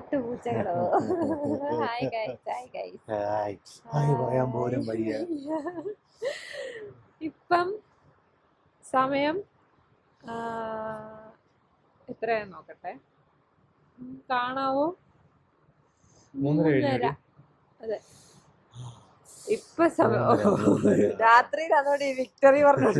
കാട്ടുപൂച്ചകളോ. Hi guys, hi guys. Hi പറയാൻ പോലും വയ്യ. ഇപ്പം സമയം എത്രയാന്ന് നോക്കട്ടെ, കാണാവോ? 3:30. അതെ, ഇപ്പൊ സമയം രാത്രിയിൽ. അതോടെ വിക്ടറി പറഞ്ഞു.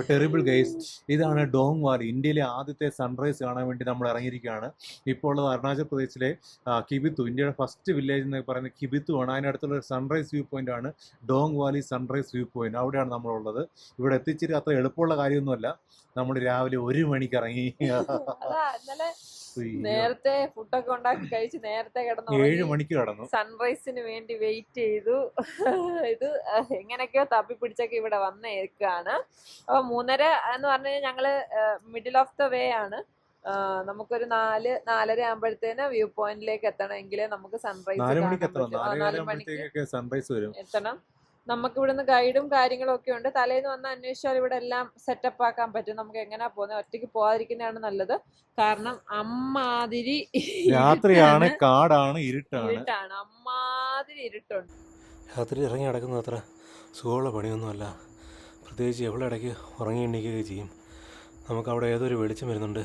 ടെറിബിൾ ഗൈസ്, ഇതാണ് ഡോങ് വാലി. ഇന്ത്യയിലെ ആദ്യത്തെ സൺറൈസ് കാണാൻ വേണ്ടി നമ്മൾ ഇറങ്ങിയിരിക്കുകയാണ്. ഇപ്പോൾ ഉള്ളത് അരുണാചൽ പ്രദേശിലെ കിബിത്തു. ഇന്ത്യയുടെ ഫസ്റ്റ് വില്ലേജ് എന്ന് പറയുന്നത് കിബിത്തു ആണ്. അതിനടുത്തുള്ള ഒരു സൺറൈസ് വ്യൂ പോയിന്റ് ആണ് Dong Valley sunrise view point. അവിടെയാണ് നമ്മളുള്ളത്. ഇവിടെ എത്തിച്ചിട്ട് അത്ര എളുപ്പമുള്ള കാര്യമൊന്നുമല്ല. നമ്മൾ രാവിലെ 1 മണിക്ക് ഇറങ്ങി. നേരത്തെ ഫുഡൊക്കെ ഉണ്ടാക്കി കഴിച്ച് നേരത്തെ കിടന്നു. 7 മണിക്ക് കിടന്നു. സൺറൈസിന് വേണ്ടി വെയിറ്റ് ചെയ്തു. ഇത് എങ്ങനെയൊക്കെയോ തപ്പി പിടിച്ചൊക്കെ ഇവിടെ വന്നേക്കാണ്. അപ്പൊ 3:30 എന്ന് പറഞ്ഞു കഴിഞ്ഞാൽ ഞങ്ങള് മിഡിൽ ഓഫ് ദ വേ ആണ്. നമുക്കൊരു 4-4:30 ആകുമ്പോഴത്തേന് വ്യൂ പോയിന്റിലേക്ക് എത്തണമെങ്കിൽ നമുക്ക് സൺറൈസ് 4 മണിക്ക് സൺറൈസ് വരും. എത്തണം. നമുക്ക് ഇവിടുന്ന് ഗൈഡും കാര്യങ്ങളും ഒക്കെ ഉണ്ട്. തലേന്ന് വന്ന് അന്വേഷിച്ചാൽ ഇവിടെ എല്ലാം സെറ്റപ്പ് ആക്കാൻ പറ്റും. നമുക്ക് എങ്ങനെയാ പോകുന്നത്, ഒറ്റയ്ക്ക് പോകാതിരിക്കുന്നതാണ് നല്ലത്. കാരണം അമ്മാതിരി രാത്രിയാണ്, കാടാണ്, ഇരുട്ടാണ്. അമ്മാതിരി ഇരുട്ടുണ്ട്. രാത്രി ഇറങ്ങി നടക്കുന്നത് അത്ര സുഖമുള്ള പണിയൊന്നുമല്ല. പ്രത്യേകിച്ച് എവിടെ ഇടയ്ക്ക് ഉറങ്ങി എണീക്കുകയൊക്കെ ചെയ്യും. നമുക്കവിടെ ഏതൊരു വെളിച്ചം വരുന്നുണ്ട്.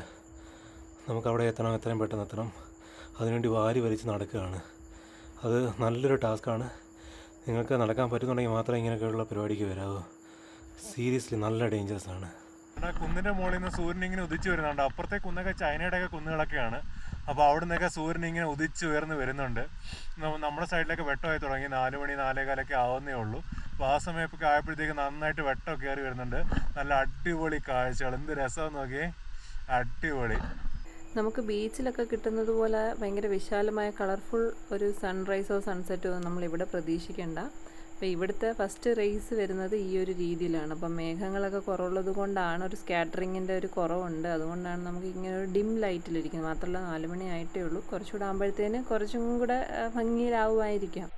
നമുക്കവിടെ എത്തണം, എത്രയും പെട്ടെന്ന് എത്തണം. അതിനുവേണ്ടി വാരി വലിച്ച് നടക്കുകയാണ്. അത് നല്ലൊരു ടാസ്ക്കാണ്. നിങ്ങൾക്ക് നടക്കാൻ പറ്റുന്നുണ്ടെങ്കിൽ മാത്രമേ ഇങ്ങനെയൊക്കെയുള്ള പരിപാടിക്ക് വരാവൂ. സീരിയസ്ലി നല്ല ഡേഞ്ചറസ് ആണ്. കുന്നിന്റെ മുകളിൽ നിന്ന് സൂര്യൻ ഇങ്ങനെ ഉദിച്ചു വരുന്നുണ്ട്. അപ്പുറത്തെ കുന്നൊക്കെ ചൈനയുടെ ഒക്കെ കുന്നുകളൊക്കെയാണ്. അപ്പോൾ അവിടെ നിന്നൊക്കെ സൂര്യൻ ഇങ്ങനെ ഉയർന്ന് വരുന്നുണ്ട്. നമ്മുടെ സൈഡിലൊക്കെ വെട്ടമായി തുടങ്ങി. 4 മണി 4:15 ആവുന്നേ ഉള്ളൂ. അപ്പോൾ ആ സമയമൊക്കെ ആയപ്പോഴത്തേക്ക് നന്നായിട്ട് വെട്ടം കയറി വരുന്നുണ്ട്. നല്ല അടിപൊളി കാഴ്ചകൾ. എന്ത് രസമെന്ന് നോക്കിയേ, അടിപൊളി. നമുക്ക് ബീച്ചിലൊക്കെ കിട്ടുന്നത് പോലെ ഭയങ്കര വിശാലമായ കളർഫുൾ ഒരു സൺറൈസോ സൺസെറ്റോ നമ്മളിവിടെ പ്രതീക്ഷിക്കേണ്ട. അപ്പോൾ ഇവിടുത്തെ ഫസ്റ്റ് റേസ് വരുന്നത് ഈ ഒരു രീതിയിലാണ്. അപ്പം മേഘങ്ങളൊക്കെ കുറവുള്ളത് കൊണ്ടാണ്, ഒരു സ്കാറ്ററിങ്ങിൻ്റെ ഒരു കുറവുണ്ട്. അതുകൊണ്ടാണ് നമുക്ക് ഇങ്ങനെ ഒരു ഡിം ലൈറ്റിലിരിക്കുന്നത്. മാത്രമല്ല 4 മണി ആയിട്ടേ ഉള്ളൂ. കുറച്ചുകൂടെ ആകുമ്പോഴത്തേന് കുറച്ചും കൂടെ ഭംഗിയിലാവുമായിരിക്കാം.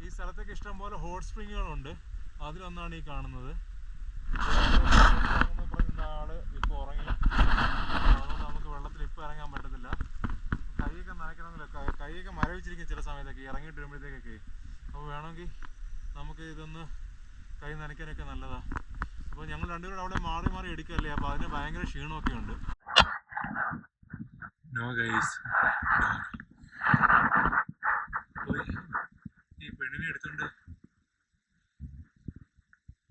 ഈ സ്ഥലത്തൊക്കെ ഇഷ്ടംപോലെ ഹോട്ട് സ്പ്രിങ്ങുകളുണ്ട്. അതിലൊന്നാണ് ഈ കാണുന്നത്. ആള് ഇപ്പോൾ ഉറങ്ങി. അതുകൊണ്ട് നമുക്ക് വെള്ളത്തിൽ ഇപ്പോൾ ഇറങ്ങാൻ പറ്റത്തില്ല. കൈയൊക്കെ നനയ്ക്കണമെന്നില്ല. കൈയൊക്കെ മരവിച്ചിരിക്കും ചില സമയത്തൊക്കെ ഇറങ്ങിയിട്ട് വരുമ്പോഴത്തേക്കൊക്കെ. അപ്പോൾ വേണമെങ്കിൽ നമുക്ക് ഇതൊന്ന് കൈ നനയ്ക്കാനൊക്കെ നല്ലതാണ്. അപ്പോൾ ഞങ്ങൾ രണ്ടുപേരും അവിടെ മാറി മാറി എടുക്കല്ലേ. അപ്പോൾ അതിന് ഭയങ്കര ക്ഷീണമൊക്കെ ഉണ്ട്. നോ ഗൈസ്, ഈ പെണ്ണിനെ എടുത്തുകൊണ്ട്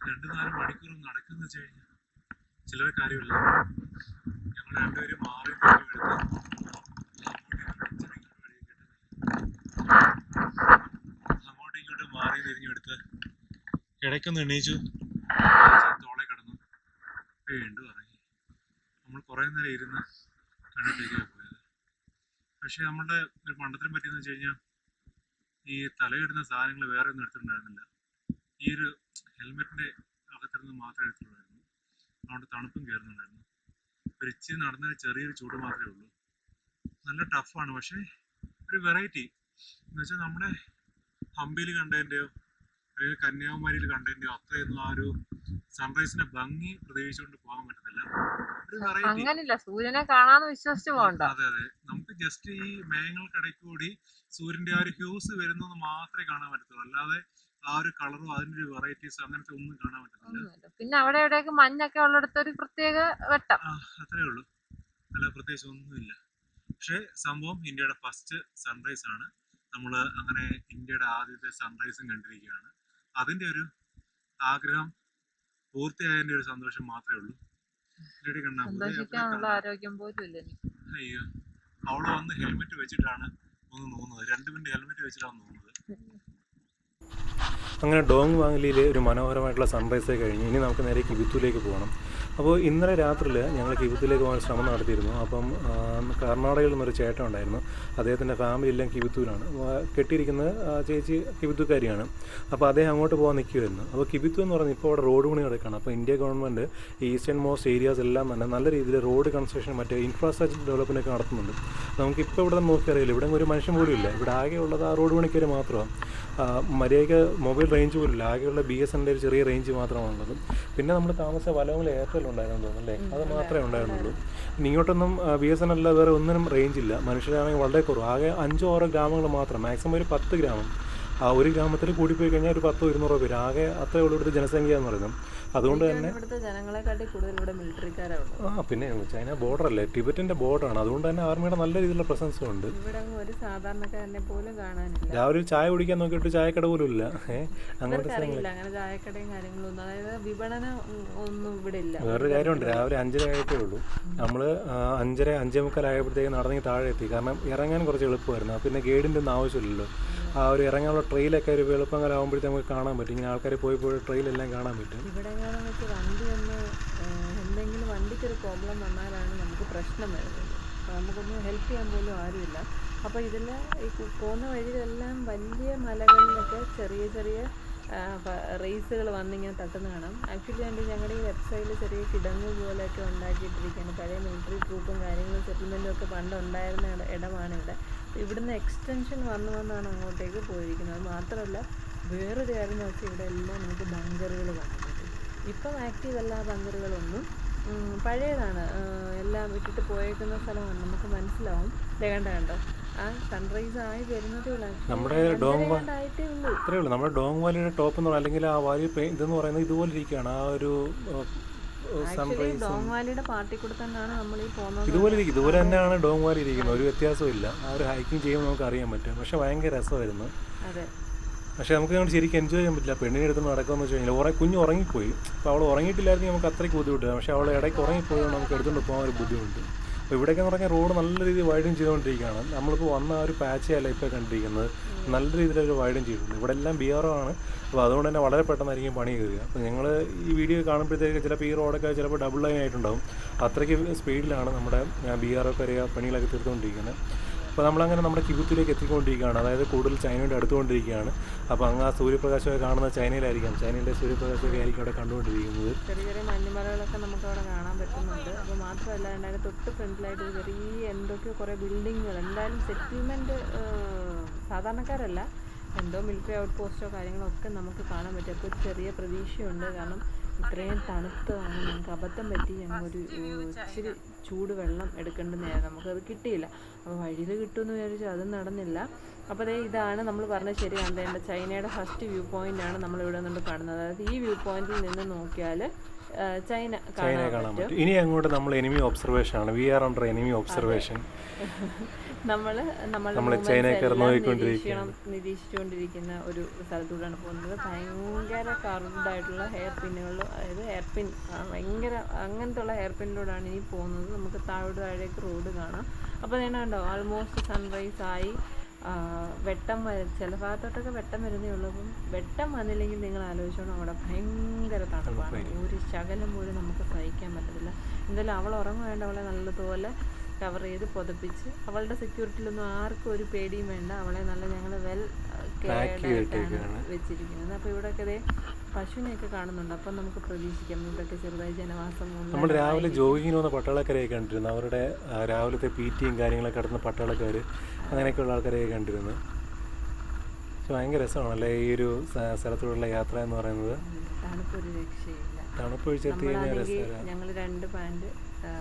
2-4 മണിക്കൂർ നടക്കുന്ന വെച്ച് കഴിഞ്ഞാൽ ചിലരെ കാര്യമില്ല. ഞങ്ങൾ രണ്ടുപേരും മാറി അങ്ങോട്ടും ഇങ്ങോട്ടും മാറി തിരിഞ്ഞെടുത്ത് ഇടയ്ക്കൊന്ന് എണീച്ചു, തോളെ കിടന്നു, വീണ്ടും ഇറങ്ങി. നമ്മൾ കുറേ നേരം ഇരുന്ന് കണ്ടിട്ടേക്കാണ് പോയത്. പക്ഷെ നമ്മളുടെ ഒരു പണ്ടത്തിനെ പറ്റിയെന്ന് വെച്ച് കഴിഞ്ഞാൽ ഈ തലയിടുന്ന സാധനങ്ങൾ വേറെ ഒന്നും എടുത്തിട്ടുണ്ടായിരുന്നില്ല. ഈ ഒരു ഹെൽമെറ്റിൻ്റെ അകത്തിരുന്ന് മാത്രമേ എടുത്തുള്ളായിരുന്നു. അതുകൊണ്ട് തണുപ്പും കയറുന്നുണ്ടായിരുന്നു. ഒരു ഇച്ചിരി നടന്നൊരു ചെറിയൊരു ചൂട് മാത്രമേ ഉള്ളൂ. നല്ല ടഫാണ്. പക്ഷേ ഒരു വെറൈറ്റി എന്ന് വെച്ചാൽ നമ്മുടെ ഹംപിയിൽ കണ്ടതിൻ്റെയോ അല്ലെങ്കിൽ കന്യാകുമാരിയിൽ കണ്ടതിൻ്റെയോ അത്രയൊന്നും ആ ഒരു സൺറൈസിന്റെ ഭംഗി പ്രതീക്ഷിച്ചുകൊണ്ട് പോകാൻ പറ്റത്തില്ല. ഒരു വെറൈറ്റി. സൂര്യനെ കാണാന്ന് വിശ്വസിച്ച് പോകണ്ട. അതെ അതെ, നമുക്ക് ജസ്റ്റ് ഈ മേഘങ്ങൾക്കിടയ്ക്ക് കൂടി സൂര്യന്റെ ആ ഒരു ഹ്യൂസ് വരുന്നത് മാത്രമേ കാണാൻ പറ്റത്തുള്ളൂ. അല്ലാതെ ആ ഒരു കളറും അതിന്റെ ഒരു വെറൈറ്റീസ് അങ്ങനത്തെ ഒന്നും കാണാൻ പറ്റത്തില്ല. പിന്നെ അവിടെ എവിടെയൊക്കെ മഞ്ഞൊക്കെ ഉള്ളിടത്ത് ഒരു പ്രത്യേക വെട്ടം, അത്രേ ഉള്ളൂ. അല്ല പ്രത്യേകിച്ച് ഒന്നുമില്ല. പക്ഷെ സംഭവം ഇന്ത്യയുടെ ഫസ്റ്റ് സൺറൈസ് ആണ്. നമ്മൾ അങ്ങനെ ഇന്ത്യയുടെ ആദ്യത്തെ സൺറൈസും കണ്ടിരിക്കുകയാണ്. അതിന്റെ ഒരു ആഗ്രഹം പൂർത്തിയായതിന്റെ ഒരു സന്തോഷം മാത്രമേ ഉള്ളൂ. ആരോഗ്യം പോലും ഇല്ല. അയ്യോ, അവള് വന്ന് ഹെൽമെറ്റ് വെച്ചിട്ടാണ് ഒന്ന് നോക്കുന്നത്. 2 മിനിറ്റ് ഹെൽമെറ്റ് വെച്ചിട്ടാണ് നോക്കുന്നത്. അങ്ങനെ ഡോങ് വാലിയിൽ ഒരു മനോഹരമായിട്ടുള്ള സൺറൈസ് കഴിഞ്ഞ് ഇനി നമുക്ക് നേരെ കിബിത്തുലേക്ക് പോകണം. അപ്പോൾ ഇന്നലെ രാത്രിയിൽ ഞങ്ങൾ കിബിത്തുലേക്ക് പോകാൻ ശ്രമം നടത്തിയിരുന്നു. അപ്പം കർണാടകയിൽ നിന്നൊരു ചേട്ടൻ ഉണ്ടായിരുന്നു. അദ്ദേഹത്തിൻ്റെ ഫാമിലി എല്ലാം കിബിത്തൂരാണ്. കെട്ടിയിരിക്കുന്നത് ചേച്ചി കിബിത്തുക്കാരിയാണ്. അപ്പോൾ അദ്ദേഹം അങ്ങോട്ട് പോകാൻ നിൽക്കുമായിരുന്നു. അപ്പോൾ കിബിത്തു എന്ന് പറഞ്ഞാൽ ഇപ്പോൾ അവിടെ റോഡ് പണി നടക്കുകയാണ്. അപ്പോൾ India government eastern most areas എല്ലാം തന്നെ നല്ല രീതിയിൽ റോഡ് കൺസ്ട്രക്ഷൻ മറ്റേ ഇൻഫ്രാസ്ട്രക്ചർ ഡെവലപ്മെൻ്റ് ഒക്കെ നടത്തുന്നുണ്ട്. നമുക്കിപ്പോൾ ഇവിടെ നോക്കിയറിയില്ല, ഇവിടെ ഒരു മനുഷ്യൻ പോലും ഇല്ല. ഇവിടെ ആകെ ഉള്ളത് ആ റോഡ് പണിക്കാർ മാത്രമാണ്. മര്യാദയ്ക്ക് മൊബൈൽ റേഞ്ച് പോലും ഇല്ല. ആകെയുള്ള BSNL ഒരു ചെറിയ റേഞ്ച് മാത്രമാണുള്ളത്. പിന്നെ നമ്മൾ താമസിച്ച വലവങ്ങൾ എയർടെൽ ഉണ്ടായിരുന്നു തോന്നുന്നു അല്ലേ, അത് മാത്രമേ ഉണ്ടായിരുന്നുള്ളൂ. പിന്നെ ഇങ്ങോട്ടൊന്നും BSNL വേറെ ഒന്നിനും റേഞ്ച് ഇല്ല. മനുഷ്യരാണെങ്കിൽ വളരെ കുറവ്, ആകെ 5-6 ഗ്രാമങ്ങൾ മാത്രം, മാക്സിമം ഒരു 10 ഗ്രാമം. ആ ഒരു ഗ്രാമത്തിൽ കൂടിപ്പോയി കഴിഞ്ഞാൽ ഒരു 100-200 പേര്, ആകെ അത്രേ ഉള്ളൂ ഇവിടുത്തെ ജനസംഖ്യ എന്ന് പറയുന്നത്. അതുകൊണ്ട് തന്നെ ഇവിടുത്തെ ജനങ്ങളെക്കാട്ടി കൂടുതൽ ഇവിടെ മിലിറ്ററിക്കാരാണ്. പിന്നെ ചൈന ബോർഡറല്ലേ, ടിബറ്റിൻ്റെ ബോർഡറാണ്, അതുകൊണ്ട് തന്നെ ആർമിയുടെ നല്ല രീതിയിലുള്ള പ്രസൻസും ഉണ്ട്. ഇവിടെ ഒരു സാധാരണക്കാരനെ പോലും കാണാനില്ല. രാവിലെ ചായ കുടിക്കാൻ നോക്കിയിട്ട് ചായക്കട പോലും ഇല്ല. അങ്ങനത്തെ അറിയില്ല അങ്ങനെ ചായക്കടയും കാര്യങ്ങളൊന്നും, അതായത് വിപണനം ഒന്നും ഇവിടെ ഇല്ല. വേറൊരു കാര്യമുണ്ട്, രാവിലെ 5:30 ആയിട്ടേ ഉള്ളൂ. നമ്മൾ 5:30 5:45 ആയപ്പോഴത്തേക്ക് നടന്നെങ്കിൽ താഴെ എത്തി. കാരണം ഇറങ്ങാൻ കുറച്ച് എളുപ്പമായിരുന്നു. പിന്നെ ഗൈഡിൻ്റെ ഒന്നും ആവശ്യമില്ലല്ലോ. ആ ഒരു ഇറങ്ങാനുള്ള ട്രെയിലൊക്കെ ഒരു എളുപ്പകാലമാകുമ്പോഴത്തേക്ക് നമുക്ക് കാണാൻ പറ്റും. ഇങ്ങനെ ആൾക്കാർ പോയി ട്രെയിലെല്ലാം കാണാൻ പറ്റും. ഇവിടെ വെച്ച് വണ്ടി ഒന്ന് എന്തെങ്കിലും വണ്ടിക്കൊരു പ്രോബ്ലം വന്നാലാണ് നമുക്ക് പ്രശ്നം വരുന്നത്. അപ്പോൾ നമുക്കൊന്നും ഹെൽപ്പ് ചെയ്യാൻ പോലും ആരുമില്ല. അപ്പോൾ ഇതിൽ ഈ പോകുന്ന വഴിയിലെല്ലാം വലിയ മലകളിലൊക്കെ ചെറിയ ചെറിയ റേസുകൾ വന്നിങ്ങനെ തട്ടുന്ന കാണാം. ആക്ച്വലി ഞങ്ങളുടെ ഈ വെബ്സൈറ്റിൽ ചെറിയ കിടങ്ങ് പോലെയൊക്കെ ഉണ്ടാക്കിയിട്ടിരിക്കുകയാണ്. പഴയ മിലിറ്ററി ട്രൂപ്പും കാര്യങ്ങളും സെറ്റിൽമെൻറ്റും ഒക്കെ പണ്ട് ഉണ്ടായിരുന്ന ഇടമാണ് ഇവിടെ. ഇവിടുന്ന് എക്സ്റ്റൻഷൻ വന്നാണ് അങ്ങോട്ടേക്ക് പോയിരിക്കുന്നത്. അത് മാത്രമല്ല വേറൊരു കാര്യം എന്ന് വെച്ചാൽ ഇവിടെ എല്ലാം നമുക്ക് ബങ്കറുകൾ കാണാൻ പറ്റും. ഇപ്പം ആക്റ്റീവ് അല്ല ബങ്കറുകളൊന്നും, പഴയതാണ്, എല്ലാം വിട്ടിട്ട് പോയേക്കുന്ന സ്ഥലമാണ്. നമുക്ക് മനസ്സിലാവും. കണ്ടോ ആ സൺറൈസ് ആയി വരുന്നതേ ഉള്ളൂ. നമ്മുടെ ഇത്രയേ ഉള്ളൂ. നമ്മുടെ ഡോങ് വാലിയുടെ ടോപ്പ് എന്ന് പറയുന്നത്, അല്ലെങ്കിൽ ആ വാലി ഇതെന്ന് പറയുന്നത് ഇതുപോലെ ഇരിക്കുകയാണ്. ആ ഒരു ഡോങ് വാലിയുടെ പാർട്ടി കൂടെ തന്നെയാണ് നമ്മൾ ഈ പോകുന്നത്. ഇതുപോലെ ഇരിക്കും, ഇതുപോലെ തന്നെയാണ് ഡോങ് വാലി ഇരിക്കുന്നത്. ഒരു വ്യത്യാസവും ഇല്ല. ആ ഒരു ഹൈക്കിങ് ചെയ്യുമ്പോൾ നമുക്ക് അറിയാൻ പറ്റും. പക്ഷെ ഭയങ്കര രസമായിരുന്നു. അതെ, പക്ഷേ നമുക്ക് ഞങ്ങൾ ശരിക്കും എൻജോയ് ചെയ്യാൻ പറ്റില്ല. പെണ്ണിൻ്റെ അടുത്ത് നടക്കുമെന്ന് വെച്ച് കഴിഞ്ഞാൽ കുഞ്ഞ് ഉറങ്ങിപ്പോയി. അപ്പോൾ അവൾ ഉറങ്ങിയിട്ടില്ലായിരുന്നെങ്കിൽ നമുക്ക് അത്രയ്ക്ക് ബുദ്ധിമുട്ടില്ല. പക്ഷേ അവൾ ഇടയ്ക്ക് ഉറങ്ങിപ്പോയത് നമുക്ക് എടുത്തുകൊണ്ട് പോകാൻ ഒരു ബുദ്ധിമുട്ട്. അപ്പോൾ ഇവിടെയൊക്കെ എന്ന് പറഞ്ഞാൽ റോഡ് നല്ല രീതിയിൽ വൈഡൻ ചെയ്തുകൊണ്ടിരിക്കുകയാണ്. നമ്മളിപ്പോൾ വന്ന ആ ഒരു പാച്ചയല്ല ഇപ്പോൾ കണ്ടിരിക്കുന്നത്, നല്ല രീതിയിലൊരു വൈഡൻ ചെയ്തിട്ടുണ്ട്. ഇവിടെ എല്ലാം BRO ആണ്. അപ്പോൾ അതുകൊണ്ട് തന്നെ വളരെ പെട്ടെന്നായിരിക്കും പണി കയറുക. അപ്പോൾ ഞങ്ങൾ ഈ വീഡിയോ കാണുമ്പോഴത്തേക്ക് ചിലപ്പോൾ ഈ റോഡൊക്കെ ചിലപ്പോൾ ഡബിൾ ലൈൻ ആയിട്ടുണ്ടാവും. അത്രയ്ക്ക് സ്പീഡിലാണ് നമ്മുടെ BRO പണികളൊക്കെ തീർത്തുകൊണ്ടിരിക്കുന്നത്. അപ്പോൾ നമ്മളങ്ങനെ നമ്മുടെ കിബുത്തിലേക്ക് എത്തിക്കൊണ്ടിരിക്കുകയാണ്. അതായത് കൂടുതൽ ചൈനയോട് അടുത്തുകൊണ്ടിരിക്കുകയാണ്. അപ്പോൾ അങ്ങ് ആ സൂര്യപ്രകാശമൊക്കെ കാണുന്നത് ചൈനയിലായിരിക്കാം. ചൈനയിലെ സൂര്യപ്രകാശമൊക്കെ ആയിരിക്കും അവിടെ കണ്ടുകൊണ്ടിരിക്കുന്നത്. ചെറിയ ചെറിയ മഞ്ഞുമലകളൊക്കെ നമുക്ക് അവിടെ കാണാൻ പറ്റുന്നുണ്ട്. അപ്പോൾ മാത്രമല്ല അതിൻ്റെ തൊട്ട് ഫ്രണ്ടിലായിട്ട് ചെറിയ എന്തൊക്കെയോ കുറേ ബിൽഡിങ്ങുകൾ, എന്തായാലും സെറ്റിൽമെൻറ്റ് സാധാരണക്കാരല്ല, എന്തോ മിലിറ്ററി ഔട്ട് പോസ്റ്റോ കാര്യങ്ങളോ ഒക്കെ നമുക്ക് കാണാൻ പറ്റും. അപ്പോൾ ഒരു ചെറിയ പ്രതീക്ഷയുണ്ട്. കാരണം ഇത്രയും തണുത്തതാണ്. ഞങ്ങൾക്ക് അബദ്ധം പറ്റി, ഞങ്ങളൊരു ഇച്ചിരി ചൂട് വെള്ളം എടുക്കേണ്ട നേരം നമുക്കത് കിട്ടിയില്ല. അപ്പോൾ വഴിയിൽ കിട്ടുമെന്ന് വിചാരിച്ചു, അതും നടന്നില്ല. അപ്പോൾ ഇതാണ് നമ്മൾ പറഞ്ഞത് ശരിയാണ്. ചൈനയുടെ ഫസ്റ്റ് വ്യൂ പോയിൻ്റാണ് നമ്മളിവിടെ നിന്ന് കാണുന്നത്. അതായത് ഈ വ്യൂ പോയിന്റിൽ നിന്ന് നോക്കിയാൽ ചൈന കാണാൻ പറ്റും. ഇനി അങ്ങോട്ട് നമ്മൾ എനിമി ഒബ്സർവേഷൻ ആണ്. We are under enemy observation. നമ്മൾ നിരീക്ഷിച്ചുകൊണ്ടിരിക്കുന്ന ഒരു സ്ഥലത്തൂടെയാണ് പോകുന്നത്. ഭയങ്കര കർവ്ഡായിട്ടുള്ള ഹെയർ പിന്നുകളിലും, അതായത് ഹെയർ പിൻ ഭയങ്കര അങ്ങനത്തെ ഉള്ള ഹെയർ പിന്നിലൂടെയാണ് ഇനി പോകുന്നത്. നമുക്ക് താഴേക്ക് റോഡ് കാണാം. അപ്പോൾ കണ്ടോ ആൾമോസ്റ്റ് സൺറൈസ് ആയി. വെട്ടം ചില ഭാഗത്തോട്ടൊക്കെ വെട്ടം വരുന്നേ ഉള്ളൂ. അപ്പം വെട്ടം വന്നില്ലെങ്കിൽ നിങ്ങൾ ആലോചിച്ചോണം, അവിടെ ഭയങ്കര തണുപ്പാണ്. ഒരു ശകലം പോലും നമുക്ക് സഹിക്കാൻ പറ്റത്തില്ല. എന്തായാലും അവൾ ഉറങ്ങുവേണ്ട, അവളെ നല്ലതുപോലെ കവർ ചെയ്ത് പുതപ്പിച്ച്, അവളുടെ സെക്യൂരിറ്റിയിലൊന്നും ആർക്കും ഒരു പേടിയും വേണ്ട. അവളെ നല്ല ഞങ്ങൾ വെൽ കെയർഡായിട്ടാണ് വെച്ചിരിക്കുന്നത്. അപ്പോൾ ഇവിടെയൊക്കെ പശുവിനെയൊക്കെ കാണുന്നുണ്ട്. അപ്പം നമുക്ക് പ്രതീക്ഷിക്കാം ഇവിടെയൊക്കെ ചെറുതായി ജനവാസം. നമ്മൾ രാവിലെ ജോഗിങ്ങിന് വന്ന പട്ടാളക്കാരെയൊക്കെ കണ്ടിരുന്നു. അവരുടെ രാവിലത്തെ PTയും കാര്യങ്ങളൊക്കെ നടത്തുന്ന പട്ടാളക്കാർ, അങ്ങനെയൊക്കെയുള്ള ആൾക്കാരെയൊക്കെ കണ്ടിരുന്നു. പക്ഷെ ഭയങ്കര രസമാണല്ലേ ഈ ഒരു സ്ഥലത്തോടുള്ള യാത്ര എന്ന് പറയുന്നത്. തണുപ്പൊരു രക്ഷയില്ല. തണുപ്പ് ഒഴിച്ചെത്തി കഴിഞ്ഞാൽ രസമാണ്. ഞങ്ങൾ 2 പാൻറ്,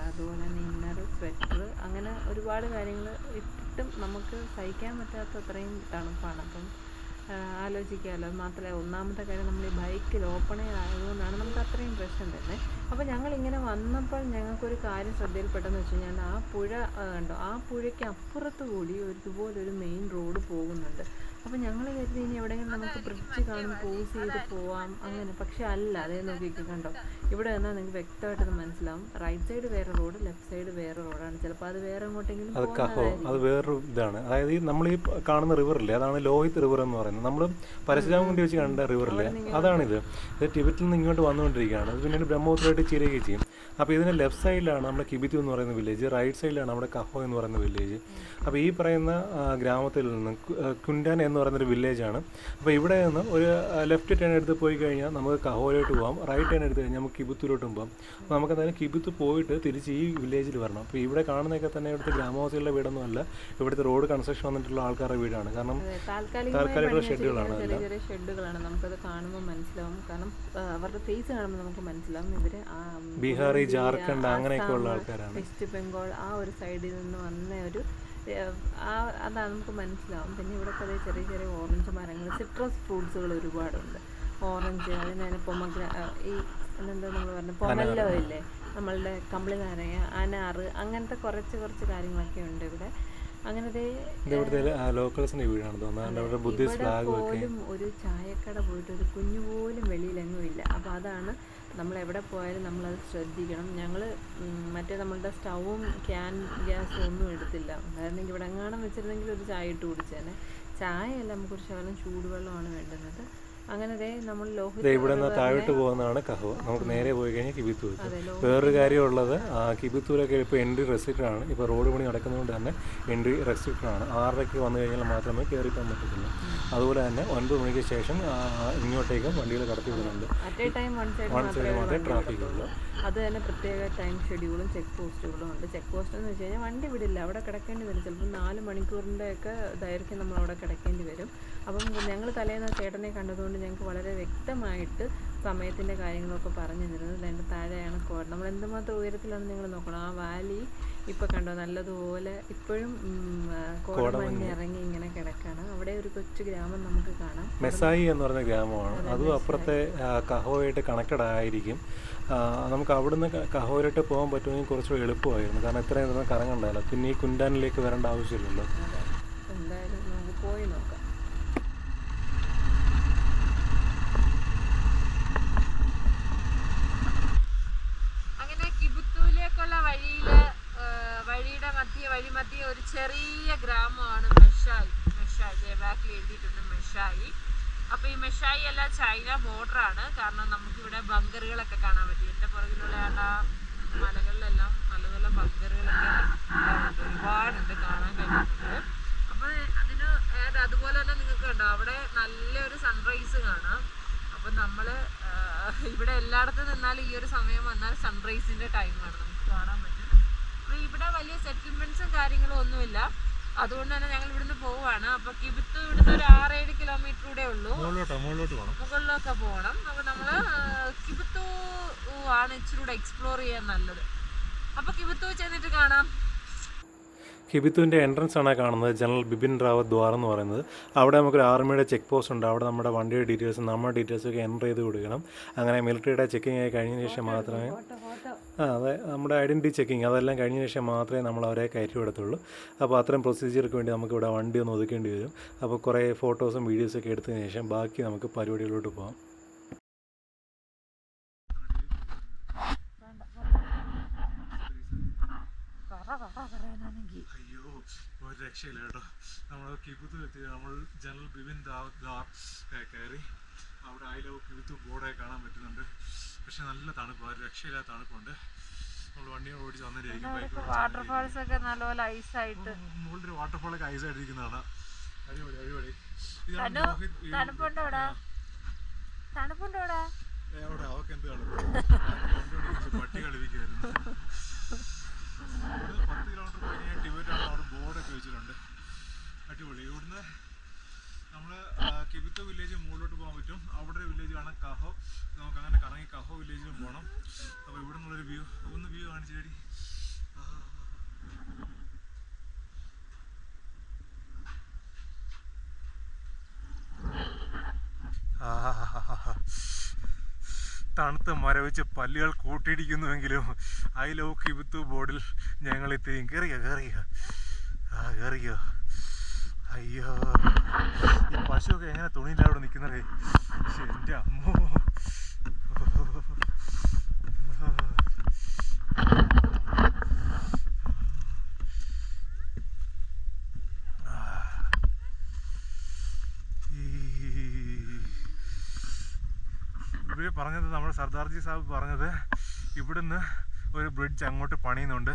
അതുപോലെ തന്നെ ഇന്നർ, സ്വെറ്റർ, അങ്ങനെ ഒരുപാട് കാര്യങ്ങൾ ഇട്ടിട്ടും നമുക്ക് സഹിക്കാൻ പറ്റാത്ത അത്രയും തണുപ്പാണ്. അപ്പം ആലോചിക്കാമല്ലോ. മാത്രമല്ല ഒന്നാമത്തെ കാര്യം നമ്മൾ ഈ ബൈക്കിൽ ഓപ്പൺ ആയതുകൊണ്ടാണ് നമുക്ക് അത്രയും പ്രശ്നം തന്നെ. അപ്പോൾ ഞങ്ങളിങ്ങനെ വന്നപ്പോൾ ഞങ്ങൾക്കൊരു കാര്യം ശ്രദ്ധയിൽപ്പെട്ടെന്ന് വെച്ച് കഴിഞ്ഞാൽ ആ പുഴ കണ്ടോ, ആ പുഴയ്ക്ക് അപ്പുറത്ത് കൂടി ഇതുപോലൊരു മെയിൻ റോഡ് പോകുന്നുണ്ട്. അപ്പോൾ ഞങ്ങൾ കരുതി ഇനി എവിടെയെങ്കിലും നമുക്ക് ബ്രിഡ്ജ് കാണും പോസ് ചെയ്ത് പോവാം അങ്ങനെ. പക്ഷെ അല്ല, അതേ നോക്കിയൊക്കെ കണ്ടോ, ഇവിടെ വന്നാൽ നിങ്ങൾക്ക് വ്യക്തമായിട്ടത് മനസ്സിലാവും. റൈറ്റ് സൈഡ് വേറെ റോഡ്, ലെഫ്റ്റ് സൈഡ് വേറെ റോഡാണ്. ചിലപ്പോൾ അത് വേറെ എങ്ങോട്ടെങ്കിലും അത് വേറൊരു ഇതാണ്. അതായത് നമ്മൾ ഈ കാണുന്ന റിവറില്ലേ, അതാണ് ലോഹിത് റിവർ എന്ന് പറയുന്നത്. നമ്മൾ പരശുരാമകുണ്ടി വെച്ച് കണ്ട റിവറില്ലേ, അതാണിത്. ഇത് ടിബറ്റിൽ നിന്ന് ഇങ്ങോട്ട് വന്നുകൊണ്ടിരിക്കുകയാണ്. അത് പിന്നീട് ബ്രഹ്മപുത്രമായിട്ട് ചേരുകയും ചെയ്യും. അപ്പോൾ ഇതിൻ്റെ ലെഫ്റ്റ് സൈഡിലാണ് നമ്മുടെ കിബിത്തു എന്ന് പറയുന്ന വില്ലേജ്, റൈറ്റ് സൈഡിലാണ് നമ്മുടെ കഹോ എന്ന് പറയുന്ന വില്ലേജ്. അപ്പോൾ ഈ പറയുന്ന ഗ്രാമത്തിൽ നിന്ന് കുൻഡാൻ എന്ന് പറയുന്നൊരു വില്ലേജാണ്. അപ്പോൾ ഇവിടെ നിന്ന് ഒരു ലെഫ്റ്റ് ടേൺ എടുത്ത് പോയി കഴിഞ്ഞാൽ നമുക്ക് കഹോയിലോട്ട് പോകാം, റൈറ്റ് ടേൺ എടുത്ത് കഴിഞ്ഞാൽ നമുക്ക് കിബുത്തിലോട്ടും പോകാം. അപ്പോൾ നമുക്ക് എന്തായാലും കിബുത്ത് പോയിട്ട് തിരിച്ച് ഈ വില്ലേജിൽ വരണം. അപ്പോൾ ഇവിടെ കാണുന്നതൊക്കെ തന്നെ ഇവിടുത്തെ ഗ്രാമവാസികളുടെ വീടൊന്നും അല്ല, ഇവിടുത്തെ റോഡ് കൺസ്ട്രക്ഷൻ വന്നിട്ടുള്ള ആൾക്കാരുടെ വീടാണ്. കാരണം താൽക്കാലിക ഷെഡ്യൂളാണ്. ചെറിയ ഷെഡുകളാണ്, നമുക്കത് കാണുമ്പോൾ മനസ്സിലാവും. കാരണം അവരുടെ ഫേസ് കാണുമ്പോൾ നമുക്ക് മനസ്സിലാവും ഇവർ ബീഹാറി, ജാർഖണ്ഡ് അങ്ങനെയൊക്കെ ഉള്ള ആൾക്കാരാണ്. വെസ്റ്റ് ബംഗാൾ ആ ഒരു സൈഡിൽ നിന്ന് വന്ന ഒരു അതാണ് നമുക്ക് മനസ്സിലാവും. പിന്നെ ഇവിടെ കുറേ ചെറിയ ചെറിയ ഓറഞ്ച് മരങ്ങൾ, സിട്രസ് ഫ്രൂട്ട്സുകൾ ഒരുപാടുണ്ട്. ഓറഞ്ച്, അതിന് ഈ എന്താ നമ്മൾ പറഞ്ഞ പൊമല്ലോ ഇല്ലേ, നമ്മളുടെ കമ്പിളി നാരങ്ങ, അനാറ്, അങ്ങനത്തെ കുറച്ച് കാര്യങ്ങളൊക്കെ ഉണ്ട് ഇവിടെ. അങ്ങനത്തെ ലോക്കൽസിന്റെ വീടാണ് തോന്നുന്നത്. ബുദ്ധിസ്റ്റ് ഫ്ലാഗ് പോലും ഒരു ചായക്കട പോയിട്ട് ഒരു കുഞ്ഞു പോലും വെളിയിലെങ്ങും ഇല്ല. അപ്പോൾ അതാണ് നമ്മൾ എവിടെ പോയാലും നമ്മളത് ശ്രദ്ധിക്കണം. ഞങ്ങൾ മറ്റേ നമ്മളുടെ സ്റ്റൗവും ഗ്യാസും ഒന്നും എടുത്തില്ല. അതായിരുന്നെങ്കിൽ ഇവിടെ എങ്ങാനും വെച്ചിരുന്നെങ്കിൽ ഒരു ചായ ഇട്ട് കുടിച്ചേനെ. ചായയല്ല, നമുക്കൊരു ശകലം ചൂടുവെള്ളമാണ് വേണ്ടുന്നത്. അങ്ങനെ നമ്മൾ ഇവിടെ നിന്ന് താഴോട്ട് പോകുന്നതാണ് കഹ്വ. നമുക്ക് നേരെ പോയി കഴിഞ്ഞാൽ കിബിത്തു എത്തും. വേറൊരു കാര്യമുള്ളത്, കിബിത്തൂരൊക്കെ ഇപ്പോൾ എൻട്രി റെസ്ട്രിക്റ്റഡ് ആണ്. ഇപ്പോൾ റോഡ് പണി നടക്കുന്നതുകൊണ്ട് തന്നെ എൻട്രി റെസ്ട്രിക്റ്റഡ് ആണ്. 6:30 വന്നു കഴിഞ്ഞാൽ മാത്രമേ കയറി പോകാൻ പറ്റത്തുള്ളൂ. അതുപോലെ തന്നെ 9 മണിക്ക് ശേഷം ഇങ്ങോട്ടേക്കും വണ്ടികൾ കടത്തി വിടുന്നുണ്ട്. വൺ സൈഡ് മാത്രമേ ട്രാഫിക് ഉള്ളൂ. അത് തന്നെ പ്രത്യേക ടൈം ഷെഡ്യൂളും ചെക്ക് പോസ്റ്റുകളും ഉണ്ട്. ചെക്ക് പോസ്റ്റ് എന്ന് വെച്ച് കഴിഞ്ഞാൽ വണ്ടി വിടില്ല, അവിടെ കിടക്കേണ്ടി വരും. ചിലപ്പോൾ 4 മണിക്കൂറിൻ്റെയൊക്കെ ദൈർഘ്യം നമ്മൾ അവിടെ കിടക്കേണ്ടി വരും. അപ്പം ഞങ്ങൾ തലേന്ന് ചേട്ടനെ കണ്ടതുകൊണ്ട് ഞങ്ങൾക്ക് വളരെ വ്യക്തമായിട്ട് സമയത്തിൻ്റെ കാര്യങ്ങളൊക്കെ പറഞ്ഞു തരുന്നത്. അതിൻ്റെ താഴെയാണ് നമ്മൾ എന്തുമാത്രം ഉയരത്തിലാണ് നിങ്ങൾ നോക്കണം. ആ വാലി ഇപ്പോൾ കണ്ടോ, നല്ലതുപോലെ ഇപ്പോഴും കോടമഞ്ഞ് ഇറങ്ങി ഇങ്ങനെ കിടക്കാണ്. അവിടെ ഒരു കൊച്ചു ഗ്രാമം നമുക്ക് കാണാം, മെസായി എന്ന് പറഞ്ഞ ഗ്രാമമാണ്. അതും അപ്പുറത്തെ കഹോയായിട്ട് കണക്റ്റഡ് ആയിരിക്കും. നമുക്ക് അവിടുന്ന് കഹോയിലോട്ട് പോകാൻ പറ്റുമെങ്കിൽ കുറച്ച് എളുപ്പമായിരുന്നു. കാരണം ഇത്രയും നേരം കറങ്ങണ്ടല്ലോ, പിന്നെ ഈ കുൻഡാനിലേക്ക് വരേണ്ട ആവശ്യമില്ലല്ലോ. എന്തായാലും നമുക്ക് പോയി നോക്കാം. അങ്ങനെ കിബുത്തൂലേക്കുള്ള വഴിയുടെ മധ്യ ഒരു ചെറിയ ഗ്രാമമാണ് മെഷായി. ബാക്കിൽ എഴുതിയിട്ടുണ്ട് മെഷായി. അപ്പോൾ ഈ മെഷായി അല്ല, ചൈന ബോർഡറാണ്. കാരണം നമുക്കിവിടെ ബങ്കറുകളൊക്കെ കാണാൻ പറ്റും. എൻ്റെ പുറകിലുള്ള മലകളിലെല്ലാം നല്ല നല്ല ബങ്കറുകളൊക്കെ ഒരുപാടുണ്ട്, കാണാൻ കഴിയുന്നുണ്ട്. അപ്പോൾ അതുപോലെ തന്നെ നിങ്ങൾക്ക് കണ്ടോ അവിടെ നല്ലൊരു സൺറൈസ് കാണാം. അപ്പം നമ്മൾ ഇവിടെ എല്ലായിടത്തും നിന്നാലും ഈ ഒരു സമയം വന്നാൽ സൺറൈസിൻ്റെ ടൈമാണ്, നമുക്ക് കാണാൻ പറ്റും. അപ്പോൾ ഇവിടെ വലിയ സെറ്റിൽമെൻറ്റ്സും കാര്യങ്ങളും ഒന്നുമില്ല. അതുകൊണ്ട് തന്നെ ഞങ്ങൾ ഇവിടുന്ന് പോവുകയാണ്. അപ്പോൾ കിബിത്തു ഇവിടുന്ന് ഒരു 6-7 കിലോമീറ്റർ കൂടെ ഉള്ളൂ, മുകളിലൊക്കെ പോകണം. അപ്പോൾ നമ്മൾ കിബിത്തു ആണ് ഇച്ചിരി കൂടെ എക്സ്പ്ലോർ ചെയ്യാൻ നല്ലത്. അപ്പോൾ കിബിത്തു ചെന്നിട്ട് കാണാം. കിബിത്തുവിൻ്റെ എൻട്രൻസ് ആണ് കാണുന്നത്, ജനറൽ ബിപിൻ റാവത്ത് ദ്വാർ എന്ന് പറയുന്നത്. അവിടെ നമുക്കൊരു ആർമിയുടെ ചെക്ക് പോസ്റ്റ് ഉണ്ട്. അവിടെ നമ്മുടെ വണ്ടിയുടെ ഡീറ്റെയിൽസും നമ്മുടെ ഡീറ്റെയിൽസൊക്കെ എൻ്റർ ചെയ്ത് കൊടുക്കണം. അങ്ങനെ മിലിറ്ററിയുടെ ചെക്കിംഗ് ആയി കഴിഞ്ഞതിന് ശേഷം മാത്രമേ അതെ നമ്മുടെ ഐഡൻറ്റിറ്റി ചെക്കിങ് അതെല്ലാം കഴിഞ്ഞ ശേഷം മാത്രമേ നമ്മൾ അവരെ കയറ്റി വിടത്തുള്ളൂ. അപ്പോൾ അത്തരം പ്രൊസീജിയർക്ക് വേണ്ടി നമുക്ക് ഇവിടെ വണ്ടി ഒന്ന് ഒതുക്കേണ്ടി വരും. അപ്പോൾ കുറേ ഫോട്ടോസും വീഡിയോസൊക്കെ എടുത്തതിന് ശേഷം ബാക്കി നമുക്ക് പരിപാടികളിലോട്ട് പോകാം. അയ്യോ, ഒരു രക്ഷയില്ല കേട്ടോ. നമ്മൾ കിബുത്തിലെത്തി. നമ്മൾ ജനറൽ ബിപിൻ റാവത്ത് കയറി. അവിടെ ഐ ലവ് കിബുത്ത് ബോർഡൊക്കെ കാണാൻ പറ്റുന്നുണ്ട്. പക്ഷെ നല്ല തണുപ്പ്, ഒരു രക്ഷയില്ലാത്ത തണുപ്പുണ്ട്. നമ്മൾ വണ്ടിയെ ഓടിച്ച് വന്നിട്ടായിരിക്കും. വാട്ടർഫാൾസ് ഒക്കെ നല്ലപോലെ ഐസായിട്ട്, മുകളിൽ വാട്ടർഫാളൊക്കെ ഐസായിട്ടിരിക്കുന്നതാണ്. അടിപൊളി. തണുപ്പുണ്ടോടാ? എവിടെ അവർക്ക് എന്ത് തണുപ്പ്? പട്ടി കളിപ്പിക്കുമായിരുന്നു. 10 കിലോമീറ്റർ പോയി കഴിഞ്ഞാൽ ടിബറ്റാണ്. അവിടെ ബോർഡൊക്കെ വെച്ചിട്ടുണ്ട്. അടിപൊളി. ഇവിടുന്ന് നമ്മൾ കിബിത്തു വില്ലേജ് മുകളിലോട്ട് പോകാൻ പറ്റും. അവിടെ ഒരു വില്ലേജാണ് കഹോ. നമുക്ക് അങ്ങനെ കറങ്ങി കഹോ വില്ലേജിലും പോകണം. അപ്പോൾ ഇവിടെ നിന്നുള്ളൊരു വ്യൂ കാണിച്ചു തരി. തണുത്ത് മരവിച്ച് പല്ലുകൾ കൂട്ടിയിടിക്കുന്നുവെങ്കിലും ഐ ലവ് കിബിത്തു ബോർഡിൽ ഞങ്ങൾ എത്തിയും. കയറിയോ. അയ്യോ, ഈ പശുവൊക്കെ എങ്ങനെ തുണിയില്ല അവിടെ നിൽക്കുന്നത്. എൻ്റെ അമ്മോ. ഇവർ പറഞ്ഞത്, നമ്മുടെ സർദാർജി സാഹിബ് പറഞ്ഞത് ഇവിടുന്ന് ഒരു ബ്രിഡ്ജ് അങ്ങോട്ട് പണിയുന്നുണ്ട്.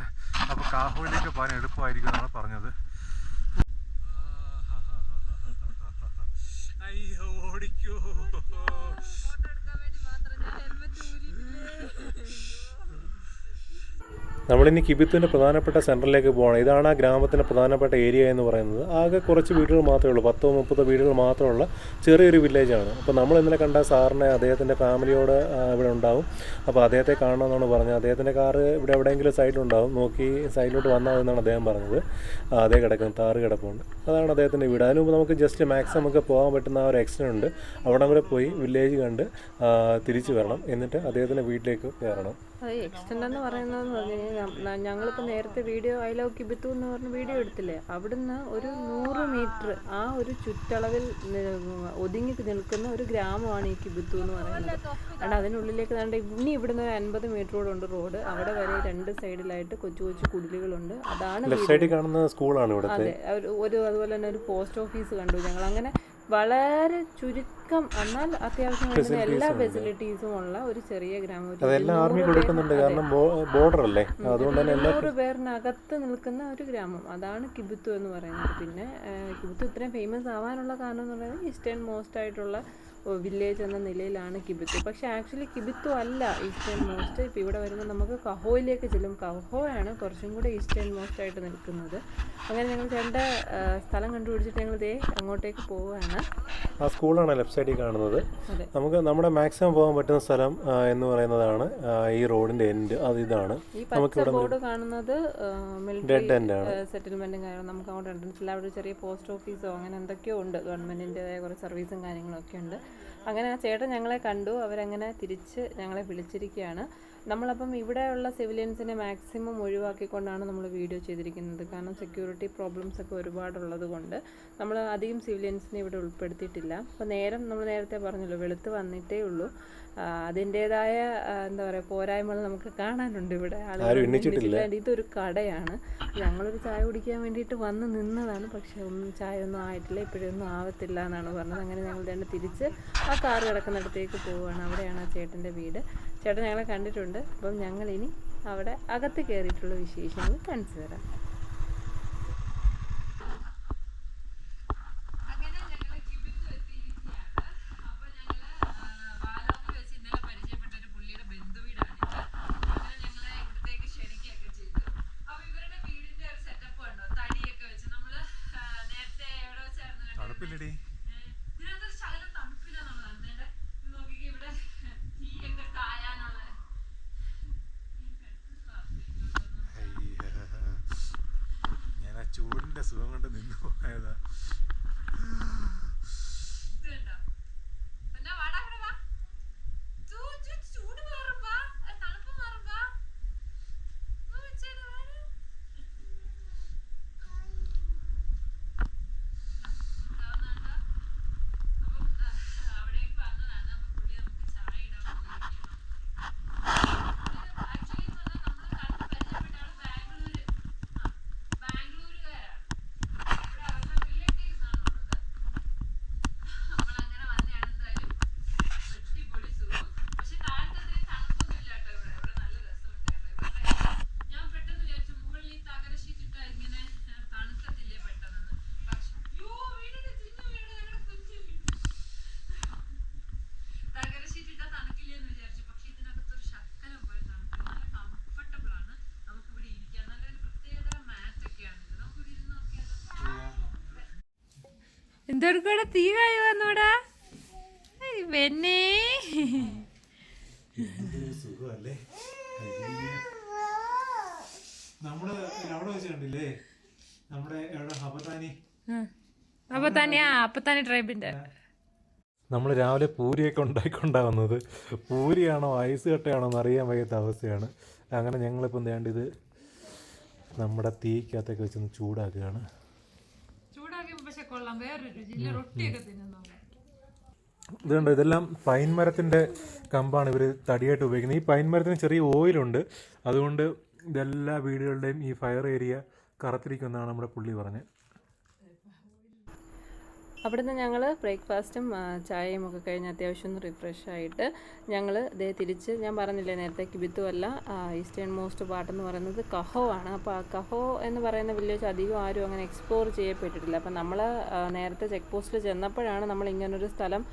അപ്പോൾ കാഹോയിലേക്ക് പോകാൻ എളുപ്പമായിരിക്കും എന്നാണ് പറഞ്ഞത്. അയ്യോ നമ്മളിനി കിബിത്തുവിൻ്റെ പ്രധാനപ്പെട്ട സെൻറ്ററിലേക്ക് പോകണം. ഇതാണ് ആ ഗ്രാമത്തിൻ്റെ പ്രധാനപ്പെട്ട ഏരിയ എന്ന് പറയുന്നത്. ആകെ കുറച്ച് വീടുകൾ മാത്രമേ ഉള്ളൂ, 10-30 വീടുകൾ മാത്രമുള്ള ചെറിയൊരു വില്ലേജാണ്. അപ്പോൾ നമ്മൾ ഇന്നലെ കണ്ട സാറിനെ അദ്ദേഹത്തിൻ്റെ ഫാമിലിയോട് ഇവിടെ ഉണ്ടാവും. അപ്പോൾ അദ്ദേഹത്തെ കാണണമെന്നാണ് പറഞ്ഞത്. അദ്ദേഹത്തിൻ്റെ കാറ് ഇവിടെ എവിടെയെങ്കിലും സൈഡിലുണ്ടാവും, നോക്കി സൈഡിലോട്ട് വന്നാൽ എന്നാണ് അദ്ദേഹം പറഞ്ഞത്. അതേ കിടക്കും, താറ് കിടപ്പുണ്ട്. അതാണ് അദ്ദേഹത്തിൻ്റെ വീട്. അതിന് മുമ്പ് നമുക്ക് ജസ്റ്റ് മാക്സിമം നമുക്ക് പോകാൻ പറ്റുന്ന ആ ഒരു എക്സ്റ്റൻ ഉണ്ട്, അവിടെ വരെ പോയി വില്ലേജ് കണ്ട് തിരിച്ചു വരണം. എന്നിട്ട് അദ്ദേഹത്തിൻ്റെ വീട്ടിലേക്ക് കയറണം. അത് എക്സ്റ്റെൻഡ് എന്ന് പറയുന്നതെന്ന് പറഞ്ഞു കഴിഞ്ഞാൽ ഞങ്ങളിപ്പോൾ നേരത്തെ വീഡിയോ ഐ ലവ് കിബിത്തു എന്ന് പറഞ്ഞ വീഡിയോ എടുത്തില്ലേ, അവിടുന്ന് ഒരു 100 മീറ്റർ ആ ഒരു ചുറ്റളവിൽ ഒതുങ്ങി നിൽക്കുന്ന ഒരു ഗ്രാമമാണ് ഈ കിബിത്തു എന്ന് പറയുന്നത്. കാരണം അതിനുള്ളിലേക്ക് കണ്ട് ഇനി ഇവിടുന്ന് 50 മീറ്റർ കൂടെ ഉണ്ട് റോഡ്. അവിടെ വരെ 2 സൈഡിലായിട്ട് കൊച്ചു കൊച്ചു കുടിലുകളുണ്ട്. അതാണ് ലെഫ്റ്റ് സൈഡിൽ കാണുന്ന സ്കൂളാണ് ഇവിടുത്തെ. അതെ, അതുപോലെ തന്നെ ഒരു പോസ്റ്റ് ഓഫീസ് കണ്ടു ഞങ്ങൾ. അങ്ങനെ വളരെ ചുരുക്കം എന്നാൽ അത്യാവശ്യം വേണ്ടുന്ന എല്ലാ ഫെസിലിറ്റീസും ഉള്ള ഒരു ചെറിയ ഗ്രാമം. അതെല്ലാം ആർമി കൊടുക്കുന്നുണ്ട്, കാരണം ബോർഡർ അല്ലേ, അതുകൊണ്ട് തന്നെ 200 പേരിനകത്ത് നിൽക്കുന്ന ഒരു ഗ്രാമം. അതാണ് കിബിത്തു എന്ന് പറയുന്നത്. പിന്നെ കിബിത്തു ഇത്രയും ഫേമസ് ആവാനുള്ള കാരണം എന്ന് പറയുന്നത് ഈസ്റ്റേൺ മോസ്റ്റ് ആയിട്ടുള്ള വില്ലേജ് എന്ന നിലയിലാണ് കിബിത്തു. പക്ഷേ ആക്ച്വലി കിബിത്തു അല്ല ഈസ്റ്റേൺ മോസ്റ്റ്. ഇപ്പോൾ ഇവിടെ വരുമ്പോൾ നമുക്ക് കഹോയിലേക്ക് ചെല്ലും. കഹോയാണ് കുറച്ചും കൂടെ ഈസ്റ്റേൺ മോസ്റ്റ് ആയിട്ട് നിൽക്കുന്നത്. അങ്ങനെ ഞങ്ങൾ 2 സ്ഥലം കണ്ടുപിടിച്ചിട്ട് ഞങ്ങൾ ദേ അങ്ങോട്ടേക്ക് പോവുകയാണ്. ആ സ്കൂളാണ് ലെഫ്റ്റ് സൈഡിൽ കാണുന്നത്. അതെ, നമുക്ക് നമ്മുടെ മാക്സിമം പോകാൻ പറ്റുന്ന സ്ഥലം എന്ന് പറയുന്നതാണ് ഈ റോഡിൻ്റെ എൻഡ്. അത് ഇതാണ്. ഈ പച്ച ബോർഡ് കാണുന്നത് ഡെഡ് എൻഡ് മിലിറ്ററി ആണ്. സെറ്റിൽമെൻറ്റും കാര്യങ്ങളും. നമുക്ക് അങ്ങോട്ട് എൻട്രൻസ് ഇല്ല. അവിടെ ഒരു ചെറിയ പോസ്റ്റ് ഓഫീസോ അങ്ങനെ എന്തൊക്കെയോ ഉണ്ട്, ഗവൺമെൻറ്റിൻ്റെതായ കുറേ സർവീസും കാര്യങ്ങളൊക്കെ ഉണ്ട്. അങ്ങനെ ആ ചേട്ടൻ ഞങ്ങളെ കണ്ടു. അവരങ്ങനെ തിരിച്ച് ഞങ്ങളെ വിളിച്ചിരിക്കുകയാണ്. നമ്മളപ്പം ഇവിടെയുള്ള സിവിലിയൻസിനെ മാക്സിമം ഒഴിവാക്കിക്കൊണ്ടാണ് നമ്മൾ വീഡിയോ ചെയ്തിരിക്കുന്നത്. കാരണം സെക്യൂരിറ്റി പ്രോബ്ലംസ് ഒക്കെ ഒരുപാടുള്ളത് കൊണ്ട് നമ്മൾ അധികം സിവിലിയൻസിനെ ഇവിടെ ഉൾപ്പെടുത്തിയിട്ടില്ല. അപ്പോൾ നമ്മൾ നേരത്തെ പറഞ്ഞല്ലോ, വെളുത്ത് വന്നിട്ടേ ഉള്ളൂ. അതിൻ്റേതായ എന്താ പറയുക പോരായ്മകൾ നമുക്ക് കാണാനുണ്ട് ഇവിടെ. ഇതൊരു കടയാണ്. ഞങ്ങളൊരു ചായ കുടിക്കാൻ വേണ്ടിയിട്ട് വന്ന് നിന്നതാണ്. പക്ഷെ ചായ ഒന്നും ആയിട്ടില്ല, ഇപ്പോഴൊന്നും ആവത്തില്ല എന്നാണ് പറഞ്ഞത്. അങ്ങനെ ഞങ്ങൾ തന്നെ തിരിച്ച് ആ കാറ് കിടക്കുന്നിടത്തേക്ക് പോവുകയാണ്. അവിടെയാണ് ആ ചേട്ടൻ്റെ വീട്. ചേട്ടൻ ഞങ്ങളെ കണ്ടിട്ടുണ്ട്. അപ്പം ഞങ്ങളിനി അവിടെ അകത്ത് കയറിയിട്ടുള്ള വിശേഷങ്ങൾ കാണിച്ചു തരാം. തണുപ്പില്ലടി. ഞാൻ ആ ചൂടിന്റെ സുഖം കൊണ്ട് നിന്നു പോയതാ. എന്തൊരു തീ കായ വന്നൂടാ പിന്നെ സുഖമല്ലേ? നമ്മള് അവിടെ വെച്ച് കണ്ടില്ലേ, നമ്മുടെ അപ്പത്താനി ട്രൈബിന്റെ. നമ്മൾ രാവിലെ പൂരിയൊക്കെ ഉണ്ടായിക്കൊണ്ടാവുന്നത്. പൂരിയാണോ ഐസ് കട്ടയാണോ എന്ന് അറിയാൻ വയ്യാത്ത അവസ്ഥയാണ്. അങ്ങനെ ഞങ്ങളിപ്പം ഇത് നമ്മുടെ തീക്കകത്തൊക്കെ വെച്ചൊന്ന് ചൂടാക്കുകയാണ്. ഇതുണ്ട്, ഇതെല്ലാം പൈൻ മരത്തിൻ്റെ കമ്പാണ് ഇവർ തടിയായിട്ട് ഉപയോഗിക്കുന്നത്. ഈ പൈൻ മരത്തിന് ചെറിയ ഓയിലുണ്ട്, അതുകൊണ്ട് ഇതെല്ലാ വീടുകളുടെയും ഈ ഫയർ ഏരിയ കറത്തിരിക്കുമെന്നാണ് നമ്മുടെ പുള്ളി പറഞ്ഞത്. അവിടുന്ന് ഞങ്ങൾ ബ്രേക്ക്ഫാസ്റ്റും ചായയും ഒക്കെ കഴിഞ്ഞ് അത്യാവശ്യം ഒന്ന് റിഫ്രഷ് ആയിട്ട് ഞങ്ങൾ ഇതേ തിരിച്ച്, ഞാൻ പറഞ്ഞില്ലേ നേരത്തെ കിബിത്തു അല്ല, ഈസ്റ്റേൺ മോസ്റ്റ് പാർട്ട് എന്ന് പറയുന്നത് കഹോ ആണ്. അപ്പോൾ ആ കഹോ എന്ന് പറയുന്ന വില്ലേജ് അധികം ആരും അങ്ങനെ എക്സ്പ്ലോർ ചെയ്യപ്പെട്ടിട്ടില്ല. അപ്പം നമ്മൾ നേരത്തെ ചെക്ക് പോസ്റ്റിൽ ചെന്നപ്പോഴാണ് നമ്മൾ ഇങ്ങനൊരു സ്ഥലം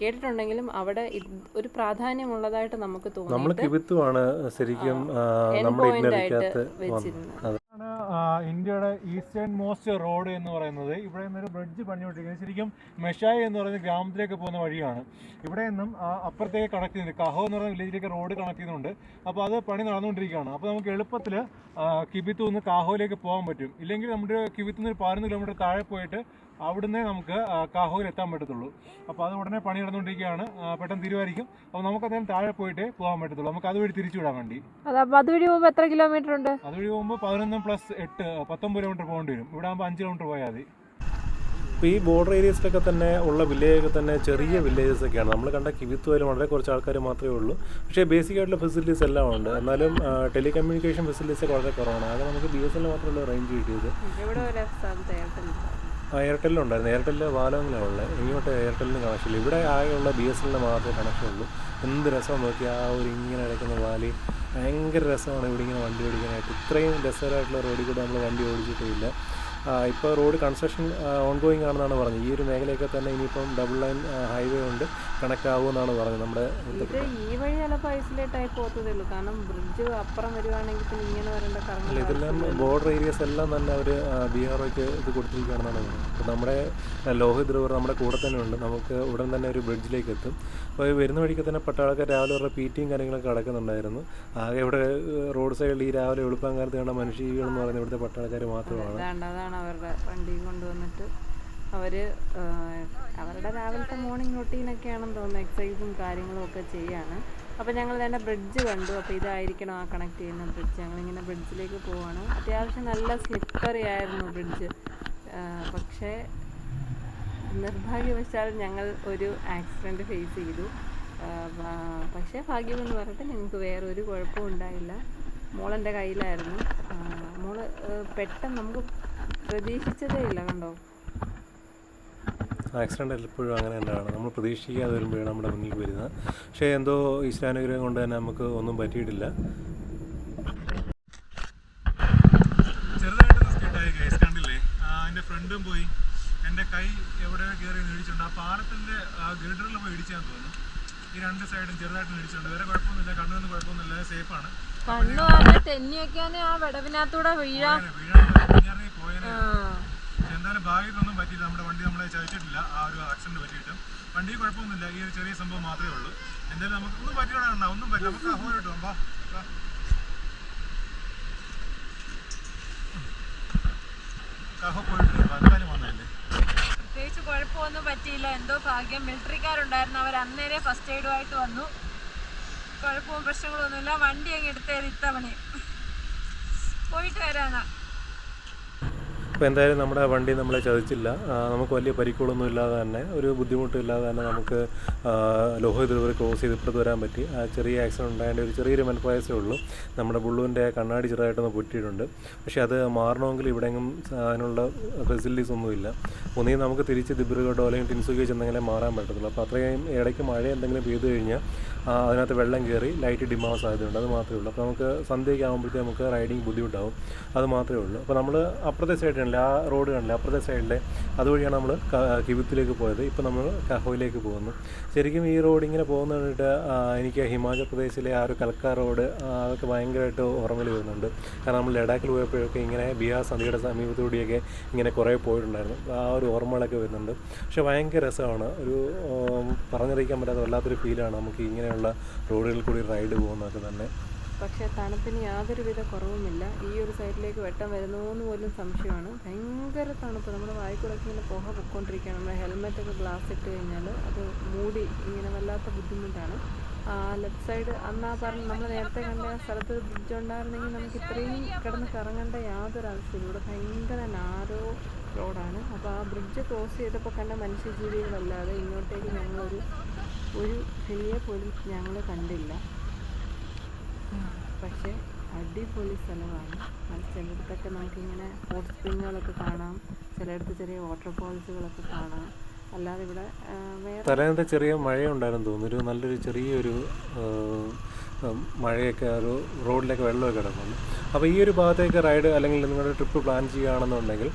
കേട്ടിട്ടുണ്ടെങ്കിലും അവിടെ ഒരു പ്രാധാന്യമുള്ളതായിട്ട് നമുക്ക് തോന്നി. നമ്മൾ കിബിത്തുവാണ് ശരിക്കും നമ്മുടെ പോയിന്റായിട്ട് വെച്ചിരുന്നത്. ഇന്ത്യയുടെ ഈസ്റ്റേൺ മോസ്റ്റ് റോഡ് എന്ന് പറയുന്നത് ഇവിടെ നിന്നൊരു ബ്രിഡ്ജ് പണിഞ്ഞുകൊണ്ടിരിക്കുന്നത് ശരിക്കും മെഷായി എന്ന് പറയുന്ന ഗ്രാമത്തിലേക്ക് പോകുന്ന വഴിയാണ്. ഇവിടെ നിന്നും അപ്പുറത്തേക്ക് കണക്ട് ചെയ്യുന്നുണ്ട്, കഹോ എന്ന് പറയുന്ന വില്ലേജിലേക്ക് റോഡ് കണക്ട് ചെയ്യുന്നുണ്ട്. അപ്പോൾ അത് പണി നടന്നുകൊണ്ടിരിക്കുകയാണ്. അപ്പോൾ നമുക്ക് എളുപ്പത്തിൽ കിബിത്തു നിന്ന് കാഹോയിലേക്ക് പോകാൻ പറ്റും. ഇല്ലെങ്കിൽ നമ്മുടെ കിബിത്തു നിന്ന് 11 കിലോമീറ്റർ താഴെ പോയിട്ട് അവിടുന്ന് നമുക്ക് കാഹോയിൽ എത്താൻ പറ്റത്തുള്ളൂ. അപ്പോൾ അത് ഉടനെ പണി നടന്നുകൊണ്ടിരിക്കുകയാണ്, പെട്ടെന്ന് തീരുമായിരിക്കും. അപ്പോൾ നമുക്ക് അതിന് താഴെ പോയിട്ട് പോകാൻ പറ്റത്തുള്ളൂ. നമുക്ക് അതുവഴി തിരിച്ചു വിടാൻ വേണ്ടി. അതുവഴി പോകുമ്പോൾ എത്ര കിലോമീറ്റർ ഉണ്ട്? അതുവഴി പോകുമ്പോൾ 11 + 8 19 കിലോമീറ്റർ പോകേണ്ടി വരും. ഇവിടെ ആകുമ്പോൾ 5 കിലോമീറ്റർ പോയാൽ മതി. ഇപ്പോൾ ഈ ബോർഡർ ഏരിയസിലൊക്കെ തന്നെ ഉള്ള വില്ലേജൊക്കെ തന്നെ ചെറിയ വില്ലേജസ് ഒക്കെയാണ്. നമ്മൾ കണ്ട കിബിത്തുവിൽ വളരെ കുറച്ച് ആൾക്കാർ മാത്രമേ ഉള്ളൂ. പക്ഷേ ബേസിക് ആയിട്ടുള്ള ഫെസിലിറ്റീസ് എല്ലാം ഉണ്ട്. എന്നാലും ടെലികമ്മ്യൂണിക്കേഷൻ ഫെസിലിറ്റീസ് ഒക്കെ വളരെ കുറവാണ്. അത് നമുക്ക് BSNL മാത്രമല്ല റേഞ്ച് കിട്ടിയത്. എയർടെല്ലുണ്ടായിരുന്നു. എയർടെല്ല് വാലോങ്ങിലാണുള്ളത്. ഇങ്ങോട്ട് എയർടെല്ലിന് കണക്ഷൻ ഇല്ല. ഇവിടെ ആകെയുള്ള BSNL മാത്രമേ കണക്ഷൻ ഉള്ളൂ. എന്ത് രസമാണ് നോക്കി ആ ഒരു ഇങ്ങനെ കിടക്കുന്ന വാലി. ഭയങ്കര രസമാണ് ഇവിടെ ഇങ്ങനെ വണ്ടി ഓടിക്കാനായിട്ട്. ഇത്രയും രസകരമായിട്ടുള്ള റോഡിൽ കൂടെ നമ്മൾ വണ്ടി ഓടിച്ചിട്ടില്ല. ഇപ്പോൾ റോഡ് കൺസ്ട്രക്ഷൻ ഓൺഗോയിങ് ആണെന്നാണ് പറഞ്ഞത്. ഈ ഒരു മേഖലയൊക്കെ തന്നെ ഇനിയിപ്പം ഡബിൾ ലൈൻ ഹൈവേ കൊണ്ട് കണക്ട് ആവുമെന്നാണ് പറഞ്ഞത്. നമ്മുടെ ഈ വഴി ചിലപ്പോൾ ഐസൊലേറ്റ് ആയി പോകത്തതേ ഉള്ളൂ. കാരണം ബ്രിഡ്ജ് അപ്പുറം വരുവാണെങ്കിൽ പിന്നെ ഇങ്ങനെ വരേണ്ട കാരണം. ഇതെല്ലാം ബോർഡർ ഏരിയസ് എല്ലാം തന്നെ അവർ BROയ്ക്ക് ഇത് കൊടുത്തിരിക്കുകയാണെന്നാണ് പറയുന്നത്. അപ്പോൾ നമ്മുടെ ലോഹിത് റിവർ നമ്മുടെ കൂടെ തന്നെ ഉണ്ട്. നമുക്ക് ഉടൻ തന്നെ ഒരു ബ്രിഡ്ജിലേക്ക് എത്തും. അപ്പോൾ വരുന്ന വഴിക്ക് തന്നെ പട്ടാളക്കാർ രാവിലെ അവരുടെ PTയും കാര്യങ്ങളൊക്കെ നടക്കുന്നുണ്ടായിരുന്നു. ആകെ ഇവിടെ റോഡ് സൈഡിൽ ഈ രാവിലെ വെളുപ്പാൻ കാലത്ത് കാണുന്ന മനുഷ്യകൾ എന്ന് പറയുന്നത് ഇവിടുത്തെ പട്ടാളക്കാർ മാത്രമാണ്. അതാണ് അവരുടെ വണ്ടി കൊണ്ടുവന്നിട്ട് അവരുടെ രാവിലത്തെ മോർണിംഗ് റൊട്ടീനൊക്കെയാണെന്ന് തോന്നുന്നു. എക്സസൈസും കാര്യങ്ങളും ഒക്കെ ചെയ്യാണ്. അപ്പോൾ ഞങ്ങൾ തന്നെ ബ്രിഡ്ജ് കണ്ടു. അപ്പോൾ ഇതായിരിക്കണം ആ കണക്ട് ചെയ്യുന്ന ബ്രിഡ്ജ്. ഞങ്ങളിങ്ങനെ ബ്രിഡ്ജിലേക്ക് പോവാണ്. അത്യാവശ്യം നല്ല സ്ലിപ്പറി ആയിരുന്നു ബ്രിഡ്ജ്. പക്ഷേ നിർഭാഗ്യവശാൽ ഞങ്ങൾ ഒരു ആക്സിഡൻറ്റ് ഫേസ് ചെയ്തു. പക്ഷേ ഭാഗ്യമെന്ന് പറഞ്ഞിട്ട് ഞങ്ങൾക്ക് വേറൊരു കുഴപ്പവും ഉണ്ടായില്ല. മോളെൻ്റെ കയ്യിലായിരുന്നു. മോള് പെട്ടെന്ന് നമുക്ക് പ്രതീക്ഷിച്ചതേ ഇല്ല. കണ്ടോ, ആക്സിഡൻ്റ് എപ്പോഴും അങ്ങനെ തന്നെയാണ്. നമ്മൾ പ്രതീക്ഷിക്കാതെ വരുമ്പോഴാണ് നമ്മുടെ മുന്നിൽ വരുന്നത്. പക്ഷേ എന്തോ ഈശ്വരാനുഗ്രഹം കൊണ്ട് തന്നെ നമുക്ക് ഒന്നും പറ്റിയിട്ടില്ല. ചെറുതായിട്ടൊന്ന് സ്കിഡായി കേസ് കണ്ടില്ലേ? എൻ്റെ ഫ്രണ്ടും പോയി. എൻ്റെ കൈ എവിടെയോ കയറി ഇടിച്ചിട്ടുണ്ട്. ആ പാലത്തിൻ്റെ ഗിർഡറിൽ പോയി ഇടിച്ചാന്ന് തോന്നുന്നു. ഈ രണ്ട് സൈഡും ചെറുതായിട്ട് ഇടിച്ചിട്ടുണ്ട്. വേറെ കുഴപ്പമൊന്നുമില്ല, കണ്ണൊന്നും കുഴപ്പമൊന്നുമില്ല, സേഫാണ്. തെന്നിയൊക്കെയാണ് ആ വിടവിനകത്തൂടെ വീഴാൻ പോയേനെ. എന്തായാലും ഭാഗ്യത്തൊന്നും പറ്റിയില്ല. നമ്മുടെ വണ്ടി നമ്മളെ ചതിച്ചിട്ടില്ല. ആ ഒരു ആക്സിഡന്റ് പറ്റിയിട്ട് വണ്ടി കുഴപ്പമൊന്നുമില്ല. ഈ ഒരു ചെറിയ സംഭവം മാത്രമേ ഉള്ളൂ. എന്തായാലും നമുക്ക് ഒന്നും പറ്റിയോടാ, ഒന്നും പറ്റില്ല. നമുക്ക് അഹോയിട്ടോ കഹോ പോയിട്ട് എന്തായാലും വന്നതല്ലേ. പ്രത്യേകിച്ച് കുഴപ്പമൊന്നും പറ്റിയില്ല. എന്തോ ഭാഗ്യം. മിലിറ്ററിക്കാരുണ്ടായിരുന്നു. അവർ അന്നേരെ ഫസ്റ്റ് എയ്ഡുമായിട്ട് വന്നു. കുഴപ്പവും പ്രശ്നങ്ങളൊന്നുമില്ല. വണ്ടി അങ്ങ് എടുത്തേത് ഇത്തവണ പോയിട്ട് വരാനാ. അപ്പോൾ എന്തായാലും നമ്മുടെ വണ്ടി നമ്മളെ ചതിച്ചില്ല. നമുക്ക് വലിയ പരിക്കുകളൊന്നും ഇല്ലാതെ തന്നെ, ഒരു ബുദ്ധിമുട്ടും ഇല്ലാതെ തന്നെ നമുക്ക് ലോഹിത് റിവർ ക്രോസ് ചെയ്ത് ഇപ്പുറത്ത് വരാൻ പറ്റി. ആ ചെറിയ ആക്സിഡൻറ്റ് ഉണ്ടായതിൻ്റെ ഒരു ചെറിയൊരു മനപ്രയാസമേ ഉള്ളൂ. നമ്മുടെ ബുള്ളുവിൻ്റെ കണ്ണാടി ചെറുതായിട്ടൊന്ന് പൊട്ടിയിട്ടുണ്ട്. പക്ഷേ അത് മാറണമെങ്കിൽ ഇവിടെയെങ്കിലും അതിനുള്ള ഫെസിലിറ്റീസ് ഒന്നുമില്ല. ഒന്നുകിൽ നമുക്ക് തിരിച്ച് ദിബ്രുഗഡോ അല്ലെങ്കിൽ ടിൻസുകയോ ചെന്നെങ്കിലേ മാറാൻ പറ്റത്തുള്ളൂ. അപ്പോൾ അത്രയും ഇടയ്ക്ക് മഴ എന്തെങ്കിലും പെയ്തു കഴിഞ്ഞാൽ അതിനകത്ത് വെള്ളം കയറി ലൈറ്റ് ഡിമ്മാവാൻ സാധ്യതയുണ്ട്. അത് മാത്രമേ ഉള്ളൂ. അപ്പോൾ നമുക്ക് സന്ധ്യയ്ക്ക് ആകുമ്പോഴത്തേക്ക് നമുക്ക് റൈഡിങ് ബുദ്ധിമുട്ടാവും. അത് മാത്രമേ ഉള്ളൂ. അപ്പോൾ നമ്മൾ അപ്പുറത്തെ സൈഡ് ആ റോഡ് കാണില്ല, അപ്പുറത്തെ സൈഡിലെ അതുവഴിയാണ് നമ്മൾ കിബിത്തിലേക്ക് പോയത്. ഇപ്പോൾ നമ്മൾ കഹോയിലേക്ക് പോകുന്നു. ശരിക്കും ഈ റോഡ് ഇങ്ങനെ പോകുന്ന കണ്ടിട്ട് എനിക്ക് ഹിമാചൽ പ്രദേശിലെ ആ ഒരു കൽക്ക റോഡ് അതൊക്കെ ഭയങ്കരമായിട്ട് ഓർമ്മയിൽ വരുന്നുണ്ട്. കാരണം നമ്മൾ ലഡാക്കിൽ പോയപ്പോഴൊക്കെ ഇങ്ങനെ ബിയാസ് നദിയുടെ സമീപത്തുകൂടിയൊക്കെ ഇങ്ങനെ കുറേ പോയിട്ടുണ്ടായിരുന്നു. ആ ഒരു ഓർമ്മകളൊക്കെ വരുന്നുണ്ട്. പക്ഷേ ഭയങ്കര രസമാണ്. ഒരു പറഞ്ഞറിയിക്കാൻ പറ്റാത്ത വല്ലാത്തൊരു ഫീലാണ് നമുക്ക് ഇങ്ങനെയുള്ള റോഡുകളിൽ കൂടി റൈഡ് പോകുന്നതൊക്കെ തന്നെ. പക്ഷേ തണുപ്പിന് യാതൊരുവിധ കുറവുമില്ല. ഈ ഒരു സൈഡിലേക്ക് വെട്ടം വരുന്നോന്ന് പോലും സംശയമാണ്. ഭയങ്കര തണുപ്പ്. നമ്മുടെ വായിക്കൂടൊക്കെ ഇങ്ങനെ പുക പൊയ്ക്കൊണ്ടിരിക്കുകയാണ്. നമ്മുടെ ഹെൽമെറ്റൊക്കെ ഗ്ലാസ് ഇട്ട് കഴിഞ്ഞാൽ അത് മൂടി ഇങ്ങനെ വല്ലാത്ത ബുദ്ധിമുട്ടാണ്. ലെഫ്റ്റ് സൈഡ് അന്ന് നമ്മൾ നേരത്തെ കണ്ട സ്ഥലത്ത് ബ്രിഡ്ജ് ഉണ്ടായിരുന്നെങ്കിൽ നമുക്ക് ഇത്രയും കിടന്ന് കറങ്ങേണ്ട യാതൊരു ആവശ്യമില്ല. ഇവിടെ ഭയങ്കര നാരോ റോഡാണ്. അപ്പോൾ ആ ബ്രിഡ്ജ് ക്രോസ് ചെയ്തപ്പോൾ കണ്ട മനുഷ്യജീവികളല്ലാതെ ഇങ്ങോട്ടേക്ക് ഞങ്ങളൊരു കിളിയെ പോലും ഞങ്ങൾ കണ്ടില്ല. പക്ഷേ അടിപൊളി സ്ഥലമാണ്. ചിലയിടത്തൊക്കെ നമുക്കിങ്ങനെ ഹോട്ട് സ്പ്രിങ്ങുകളൊക്കെ കാണാം, ചിലയിടത്ത് ചെറിയ വാട്ടർഫോൾസുകളൊക്കെ കാണാം. അല്ലാതെ ഇവിടെ വേറെ തലേന്നത്തെ ചെറിയ മഴയുണ്ടായിരുന്നു തോന്നുന്നു, ഒരു നല്ലൊരു ചെറിയൊരു മഴയൊക്കെ ഒരു റോഡിലേക്ക് വെള്ളമൊക്കെ കിടക്കുന്നു. അപ്പോൾ ഈ ഒരു ഭാഗത്തേക്ക് റൈഡ് അല്ലെങ്കിൽ നിങ്ങളുടെ ട്രിപ്പ് പ്ലാൻ ചെയ്യുകയാണെന്നുണ്ടെങ്കിൽ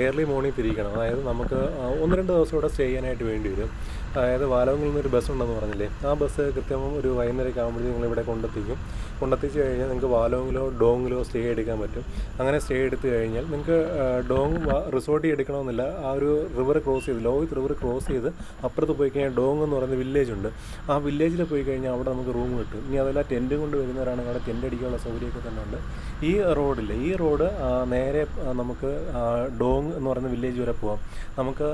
ഏർലി മോർണിംഗ് തിരിക്കണം. അതായത് നമുക്ക് 1-2 ദിവസം ഇവിടെ സ്റ്റേ ചെയ്യാനായിട്ട് വേണ്ടി വരും. അതായത് വാലവങ്കിൽ നിന്നൊരു ബസ് ഉണ്ടെന്ന് പറഞ്ഞില്ലേ, ആ ബസ് കൃത്യം ഒരു വൈകുന്നേരമൊക്കെ ആകുമ്പോഴത്തേക്കും നിങ്ങളിവിടെ കൊണ്ടെത്തിച്ച് കഴിഞ്ഞാൽ നിങ്ങൾക്ക് വാലവങ്കിലോ ഡോങ്ങിലോ സ്റ്റേ എടുക്കാൻ പറ്റും. അങ്ങനെ സ്റ്റേ എടുത്തു കഴിഞ്ഞാൽ നിങ്ങൾക്ക് ഡോങ് റിസോർട്ടിൽ എടുക്കണമെന്നില്ല. ആ ഒരു റിവർ ക്രോസ് ചെയ്ത് ലോഹിത് റിവർ ക്രോസ് ചെയ്ത് അപ്പുറത്ത് പോയി കഴിഞ്ഞാൽ ഡോങ് എന്ന് പറയുന്ന വില്ലേജ് ഉണ്ട്. ആ വില്ലേജിൽ പോയി കഴിഞ്ഞാൽ അവിടെ നമുക്ക് റൂം കിട്ടും. ഇനി അതല്ല ടെൻറ്റും കൊണ്ട് വരുന്നവരാണെങ്കിൽ അവിടെ ടെൻ്റ് അടിക്കാനുള്ള സൗകര്യമൊക്കെ തന്നെ ഉണ്ട്. ഈ റോഡ് നേരെ നമുക്ക് ഡോങ് എന്ന് പറയുന്ന വില്ലേജ് വരെ പോകാം. നമുക്ക്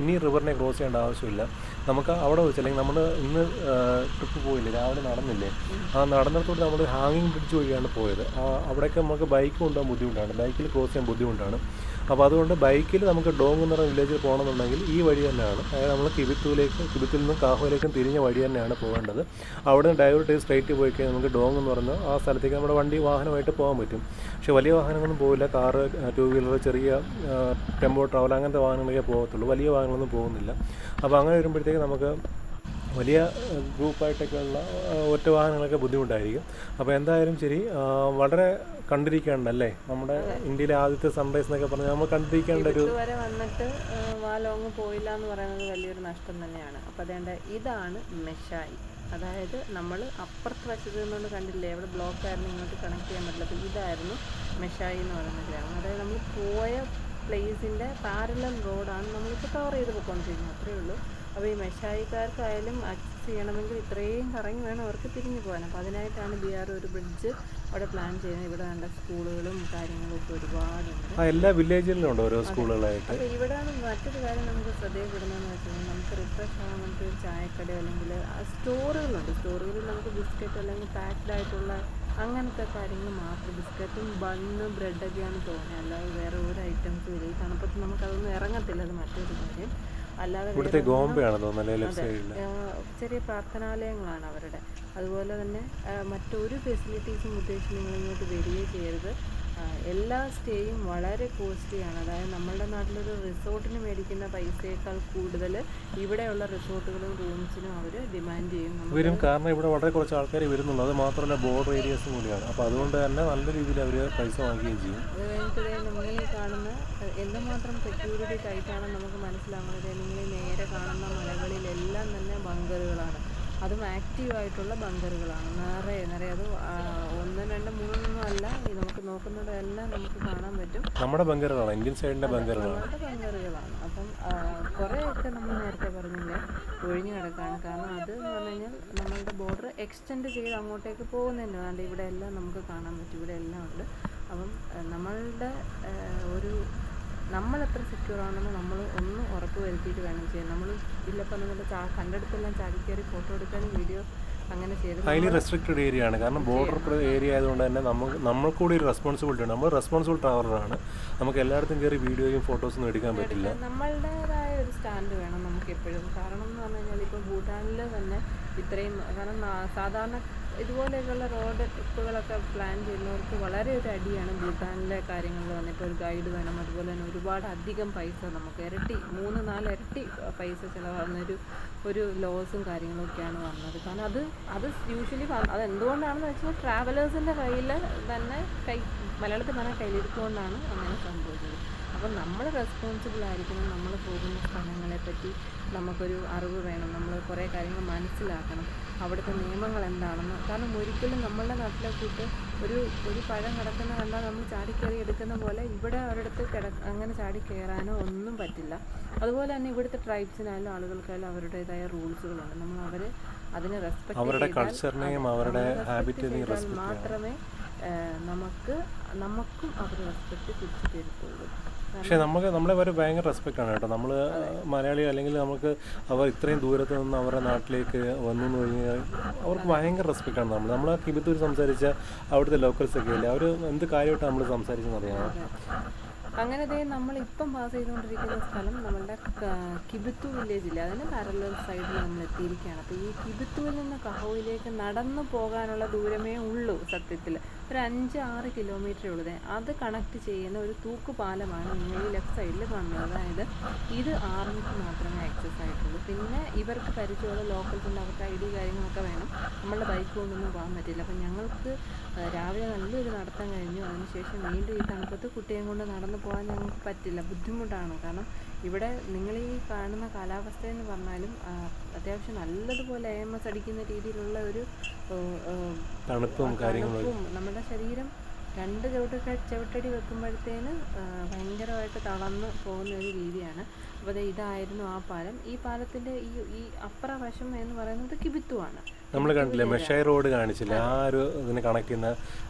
ഇനി റിവറിനെ ക്രോസ് ചെയ്യേണ്ട ആവശ്യമില്ല. നമുക്ക് അവിടെ വെച്ച് അല്ലെങ്കിൽ നമ്മൾ ഇന്ന് ട്രിപ്പ് പോയില്ലേ, രാവിലെ നടന്നില്ലേ, ആ നടന്നിടത്തോട്ട് നമ്മൾ ഹാങ്ങിങ് ബ്രിഡ്ജ് വഴിയാണ് പോയത്. അവിടെയൊക്കെ നമുക്ക് ബൈക്ക് കൊണ്ടുപോകാൻ ബുദ്ധിമുട്ടാണ്, ബൈക്കിൽ ക്രോസ് ചെയ്യാൻ ബുദ്ധിമുട്ടാണ്. അപ്പോൾ അതുകൊണ്ട് ബൈക്കിൽ നമുക്ക് ഡോങ് എന്ന് പറയുന്ന വില്ലേജിൽ പോകണമെന്നുണ്ടെങ്കിൽ ഈ വഴി തന്നെയാണ്. അതായത് നമ്മൾ കിബിത്തിൽ നിന്നും കാഹോയിലേക്കും തിരിഞ്ഞ വഴി തന്നെയാണ് പോകേണ്ടത്. അവിടെ നിന്ന് ഡൈവേർട്ട് ചെയ്ത് സ്ട്രൈറ്റ് പോയി കഴിഞ്ഞാൽ നമുക്ക് ഡോങ് എന്ന് പറയുന്ന ആ സ്ഥലത്തേക്ക് നമ്മുടെ വാഹനമായിട്ട് പോകാൻ പറ്റും. പക്ഷേ വലിയ വാഹനങ്ങളൊന്നും പോകില്ല. കാറ്, 2 വീലർ, ചെറിയ ടെമ്പോ ട്രാവൽ അങ്ങനത്തെ വാഹനങ്ങളൊക്കെ പോകത്തുള്ളൂ. വലിയ വാഹനങ്ങളൊന്നും പോകുന്നില്ല. അപ്പോൾ അങ്ങനെ വരുമ്പോഴത്തേക്ക് നമുക്ക് വലിയ ഗ്രൂപ്പായിട്ടൊക്കെയുള്ള ഒറ്റ വാഹനങ്ങളൊക്കെ ബുദ്ധിമുട്ടായിരിക്കും. അപ്പോൾ എന്തായാലും ശരി, വളരെ കണ്ടിരിക്കേണ്ടല്ലേ നമ്മുടെ ഇന്ത്യയിലെ ആദ്യത്തെ സൺറൈസ് എന്നൊക്കെ പറഞ്ഞാൽ നമ്മൾ കണ്ടിരിക്കേണ്ട ഒരു വരെ വന്നിട്ട് വാലോങ് പോയില്ല എന്ന് പറയുന്നത് വലിയൊരു നഷ്ടം തന്നെയാണ്. അപ്പോൾ അതേണ്ട ഇതാണ് മെഷായി. അതായത് നമ്മൾ അപ്പുറത്ത് വശത്ത് നിന്നുകൊണ്ട് കണ്ടില്ലേ, എവിടെ ബ്ലോക്ക് ആയിരുന്നു, ഇങ്ങോട്ട് കണക്ട് ചെയ്യാൻ പറ്റില്ല. അപ്പോൾ ഇതായിരുന്നു മെഷായി എന്ന് പറയുന്ന ഗ്രാമം. അതായത് നമ്മൾ പോയ പ്ലേസിൻ്റെ പാരലൽ റോഡാണ് നമ്മളിപ്പോൾ കവർ ചെയ്ത് പോയിക്കൊണ്ടിരിക്കുന്നത്, അത്രയേ ഉള്ളൂ. അപ്പോൾ ഈ മെഷായിക്കാർക്കായാലും ആക്സസ് ചെയ്യണമെങ്കിൽ ഇത്രയും കറങ്ങി വേണം അവർക്ക് തിരിഞ്ഞു പോകാൻ. അപ്പോൾ അതിനായിട്ടാണ് BR ഒരു ബ്രിഡ്ജ് അവിടെ പ്ലാൻ ചെയ്യുന്നത്. ഇവിടെ വേണ്ട സ്കൂളുകളും കാര്യങ്ങളും ഒക്കെ ഒരുപാടുണ്ട്. എല്ലാ വില്ലേജിലും ഉണ്ട് ഓരോ സ്കൂളുകളായിട്ട്. അപ്പോൾ ഇവിടെയാണ് മറ്റൊരു കാര്യം നമുക്ക് ശ്രദ്ധയിൽപ്പെടുന്നതെന്ന് വെച്ച് കഴിഞ്ഞാൽ നമുക്ക് റിഫ്രഷ് ആകാൻ വേണ്ടി ഒരു ചായക്കടയോ അല്ലെങ്കിൽ സ്റ്റോറുകളുണ്ട്. സ്റ്റോറുകളിൽ നമുക്ക് ബിസ്ക്കറ്റ് അല്ലെങ്കിൽ പാക്ഡ് ആയിട്ടുള്ള അങ്ങനത്തെ കാര്യങ്ങൾ മാത്രം, ബിസ്ക്കറ്റും ബണ്ണ് ബ്രെഡൊക്കെയാണ് തോന്നുന്നത്. അല്ലാതെ വേറെ ഒരു ഐറ്റംസും ഇല്ല. ഈ തണുപ്പത്ത് നമുക്കതൊന്നും ഇറങ്ങത്തില്ല, അത് മറ്റൊരു കാര്യം. അല്ലാതെ ചെറിയ പ്രാർത്ഥനാലയങ്ങളാണ് അവരുടെ. അതുപോലെ തന്നെ മറ്റൊരു ഫെസിലിറ്റീസും ഉദ്ദേശിച്ച് നിങ്ങൾ ഇങ്ങോട്ട് വരികയും ചെയ്യരുത്. എല്ലാ സ്റ്റേയും വളരെ കോസ്റ്റ്ലിയാണ്. അതായത് നമ്മളുടെ നാട്ടിലൊരു റിസോർട്ടിന് മേടിക്കുന്ന പൈസയേക്കാൾ കൂടുതൽ ഇവിടെയുള്ള റിസോർട്ടുകളും റൂംസിനും അവർ ഡിമാൻഡ് ചെയ്യും വരും. കാരണം ഇവിടെ വളരെ കുറച്ച് ആൾക്കാർ വരുന്നുള്ളൂ. അത് മാത്രമല്ല ബോർഡർ ഏരിയാസും കൂടിയാണ്. അപ്പോൾ അതുകൊണ്ട് തന്നെ നല്ല രീതിയിൽ അവർ പൈസ വാങ്ങുകയും ചെയ്യും. അത് കഴിഞ്ഞിട്ട് നമ്മൾ ഈ കാണുന്ന എന്തുമാത്രം സെക്യൂരിറ്റി ടൈറ്റാണെന്ന് നമുക്ക് മനസ്സിലാവുന്നത്. നിങ്ങൾ നേരെ കാണുന്ന മലകളിലെല്ലാം തന്നെ ബങ്കറുകളാണ്. അതും ആക്റ്റീവായിട്ടുള്ള ബങ്കറുകളാണ്. നിറയെ അത് 1, 2, 3 അല്ല, നമുക്ക് നോക്കുന്നിടമെല്ലാം നമുക്ക് കാണാൻ പറ്റും. നമ്മുടെ ബങ്കറുകളാണ്, ഇന്ത്യൻ സൈഡിൻ്റെ ബങ്കറുകളാണ്. അപ്പം കുറേയൊക്കെ നമ്മൾ നേരത്തെ പറഞ്ഞില്ലേ ഒഴിഞ്ഞു കിടക്കാണ്. കാരണം അത് എന്ന് പറഞ്ഞു കഴിഞ്ഞാൽ നമ്മളുടെ ബോർഡർ എക്സ്റ്റെൻഡ് ചെയ്ത് അങ്ങോട്ടേക്ക് പോകുന്നതന്നെ. അതുകൊണ്ട് ഇവിടെ എല്ലാം നമുക്ക് കാണാൻ പറ്റും, ഇവിടെ എല്ലാം ഉണ്ട്. അപ്പം നമ്മളുടെ നമ്മളെത്ര സെക്യൂർ ആണെന്ന് നമ്മൾ ഒന്ന് ഉറപ്പ് വരുത്തിയിട്ട് വേണം ചെയ്യാൻ. നമ്മൾ ഇല്ലപ്പം നമ്മുടെ കണ്ടെടുത്തെല്ലാം ചാടിക്കയറി ഫോട്ടോ എടുക്കാനും വീഡിയോ അങ്ങനെ ചെയ്ത് ഹൈലി റെസ്ട്രിക്റ്റഡ് ഏരിയ ആണ്. കാരണം ബോർഡർ ഏരിയ ആയതുകൊണ്ട് തന്നെ നമ്മൾക്കൂടി ഒരു റെസ്പോൺസിബിലിറ്റി ഉണ്ട്. നമ്മൾ റെസ്പോൺസിബിൾ ട്രാവലറാണ്. നമുക്ക് എല്ലായിടത്തും കയറി വീഡിയോയും ഫോട്ടോസൊന്നും എടുക്കാൻ പറ്റില്ല. നമ്മളുടേതായ ഒരു സ്റ്റാൻഡ് വേണം നമുക്ക് എപ്പോഴും. കാരണം എന്ന് പറഞ്ഞു കഴിഞ്ഞാൽ ഇപ്പോൾ ഭൂട്ടാനിൽ തന്നെ ഇത്രയും, കാരണം സാധാരണ ഇതുപോലെയൊക്കെയുള്ള റോഡ് ട്രിപ്പുകളൊക്കെ പ്ലാൻ ചെയ്യുന്നവർക്ക് വളരെ ഒരു അടിയാണ് ഭൂട്ടാനിലെ കാര്യങ്ങളിൽ തന്നെ. ഇപ്പോൾ ഒരു ഗൈഡ് വേണം, അതുപോലെ തന്നെ ഒരുപാട് അധികം പൈസ, നമുക്ക് ഇരട്ടി 3-4 ഇരട്ടി പൈസ ചിലവാകുന്ന ഒരു ലോസും കാര്യങ്ങളൊക്കെയാണ് വന്നത്. കാരണം അത് യൂഷ്വലി അതെന്തുകൊണ്ടാണെന്ന് വെച്ചാൽ ട്രാവലേഴ്സിൻ്റെ കയ്യിൽ തന്നെ മലയാളത്തിൽ പറഞ്ഞാൽ കയ്യിലിരിക്കുകൊണ്ടാണ് അങ്ങനെ സംഭവിച്ചത്. അപ്പം നമ്മൾ റെസ്പോൺസിബിൾ ആയിരിക്കണം. നമ്മൾ പോകുന്ന സ്ഥലങ്ങളെപ്പറ്റി നമുക്കൊരു അറിവ് വേണം. നമ്മൾ കുറേ കാര്യങ്ങൾ മനസ്സിലാക്കണം, അവിടുത്തെ നിയമങ്ങൾ എന്താണെന്ന്. കാരണം ഒരിക്കലും നമ്മളുടെ നാട്ടിലെ കൂട്ട് ഒരു പഴം കിടക്കുന്ന കണ്ടാൽ നമ്മൾ ചാടിക്കയറി എടുക്കുന്ന പോലെ ഇവിടെ ഒരിടത്ത് അങ്ങനെ ചാടി കയറാനോ ഒന്നും പറ്റില്ല. അതുപോലെ തന്നെ ഇവിടുത്തെ ട്രൈബ്സിനായാലും ആളുകൾക്കായാലും അവരുടേതായ റൂൾസുകളുണ്ട്. നമ്മൾ അതിനെ റെസ്പെക്ട് അവരുടെ കൾച്ചറിനെയും അവരുടെ ഹാബിറ്റിനെയും മാത്രമേ നമുക്കും അവർ റെസ്പെക്റ്റ് തിരിച്ചു തരത്തുള്ളൂ. പക്ഷേ നമ്മളെ അവർ ഭയങ്കര റെസ്പെക്റ്റാണ് കേട്ടോ. നമ്മൾ മലയാളി അല്ലെങ്കിൽ നമുക്ക് അവർ ഇത്രയും ദൂരത്ത് നിന്ന് അവരുടെ നാട്ടിലേക്ക് വന്നു എന്ന് കഴിഞ്ഞാൽ അവർക്ക് ഭയങ്കര റെസ്പെക്റ്റാണ്. നമ്മൾ കിബിത്തൂർ സംസാരിച്ച അവിടുത്തെ ലോക്കൽസൊക്കെ ഇല്ലേ, അവർ എന്ത് കാര്യമായിട്ടാണ് നമ്മൾ സംസാരിച്ചെന്ന് അറിയാമോ? അങ്ങനെ നമ്മളിപ്പം പാസ് ചെയ്തുകൊണ്ടിരിക്കുന്ന സ്ഥലം നമ്മളുടെ കിബിത്തു വില്ലേജില്ലേ, അതിന് പാരലൽ സൈഡിൽ നമ്മൾ എത്തിയിരിക്കുകയാണ്. അപ്പോൾ ഈ കിബിത്തുവിൽ നിന്ന് കഹോയിലേക്ക് നടന്നു പോകാനുള്ള ദൂരമേ ഉള്ളൂ സത്യത്തിൽ. ഒരു 5-6 കിലോമീറ്റർ ഉള്ളത്. അത് കണക്ട് ചെയ്യുന്ന ഒരു തൂക്കുപാലമാണ് നിങ്ങൾ ഈ ലെഫ്റ്റ് സൈഡിൽ കാണുന്നത്. അതായത് ഇത് ആർമിക്ക് മാത്രമേ ആക്സസ് ആയിട്ടുള്ളൂ. പിന്നെ ഇവർക്ക് പരിചയമുള്ള ലോക്കൽസ് ഉണ്ട്, അവർക്ക് ID കാര്യങ്ങളൊക്കെ വേണം. നമ്മളുടെ ബൈക്ക് കൊണ്ടൊന്നും പോകാൻ പറ്റില്ല. അപ്പം ഞങ്ങൾക്ക് രാവിലെ നല്ലൊരു നടത്തം കഴിഞ്ഞു. അതിനുശേഷം വീണ്ടും ഈ തണുപ്പത്ത് കുട്ടിയെ കൊണ്ട് നടന്നു പോകാൻ ഞങ്ങൾക്ക് പറ്റില്ല, ബുദ്ധിമുട്ടാണ്. കാരണം ഇവിടെ നിങ്ങൾ ഈ കാണുന്ന കാലാവസ്ഥ എന്ന് പറഞ്ഞാലും അത്യാവശ്യം നല്ലതുപോലെ AMS അടിക്കുന്ന രീതിയിലുള്ള ഒരു തണുപ്പും കാര്യങ്ങളും നമ്മുടെ ശരീരം 2 ചവിട്ടടി വെക്കുമ്പോഴത്തേന് ഭയങ്കരമായിട്ട് തളർന്ന് പോകുന്ന ഒരു രീതിയാണ്. അപ്പോൾ ഇതായിരുന്നു ആ പാലം. ഈ പാലത്തിൻ്റെ ഈ അപ്പുറ വശം എന്ന് പറയുന്നത് കിബിത്തുവാണ്. നമ്മൾ കണ്ടില്ലേ മെഷായ് റോഡ് കാണിച്ചില്ലേ, ആ ഒരു ഇതിനെ കണക്ട് ചെയ്യുന്ന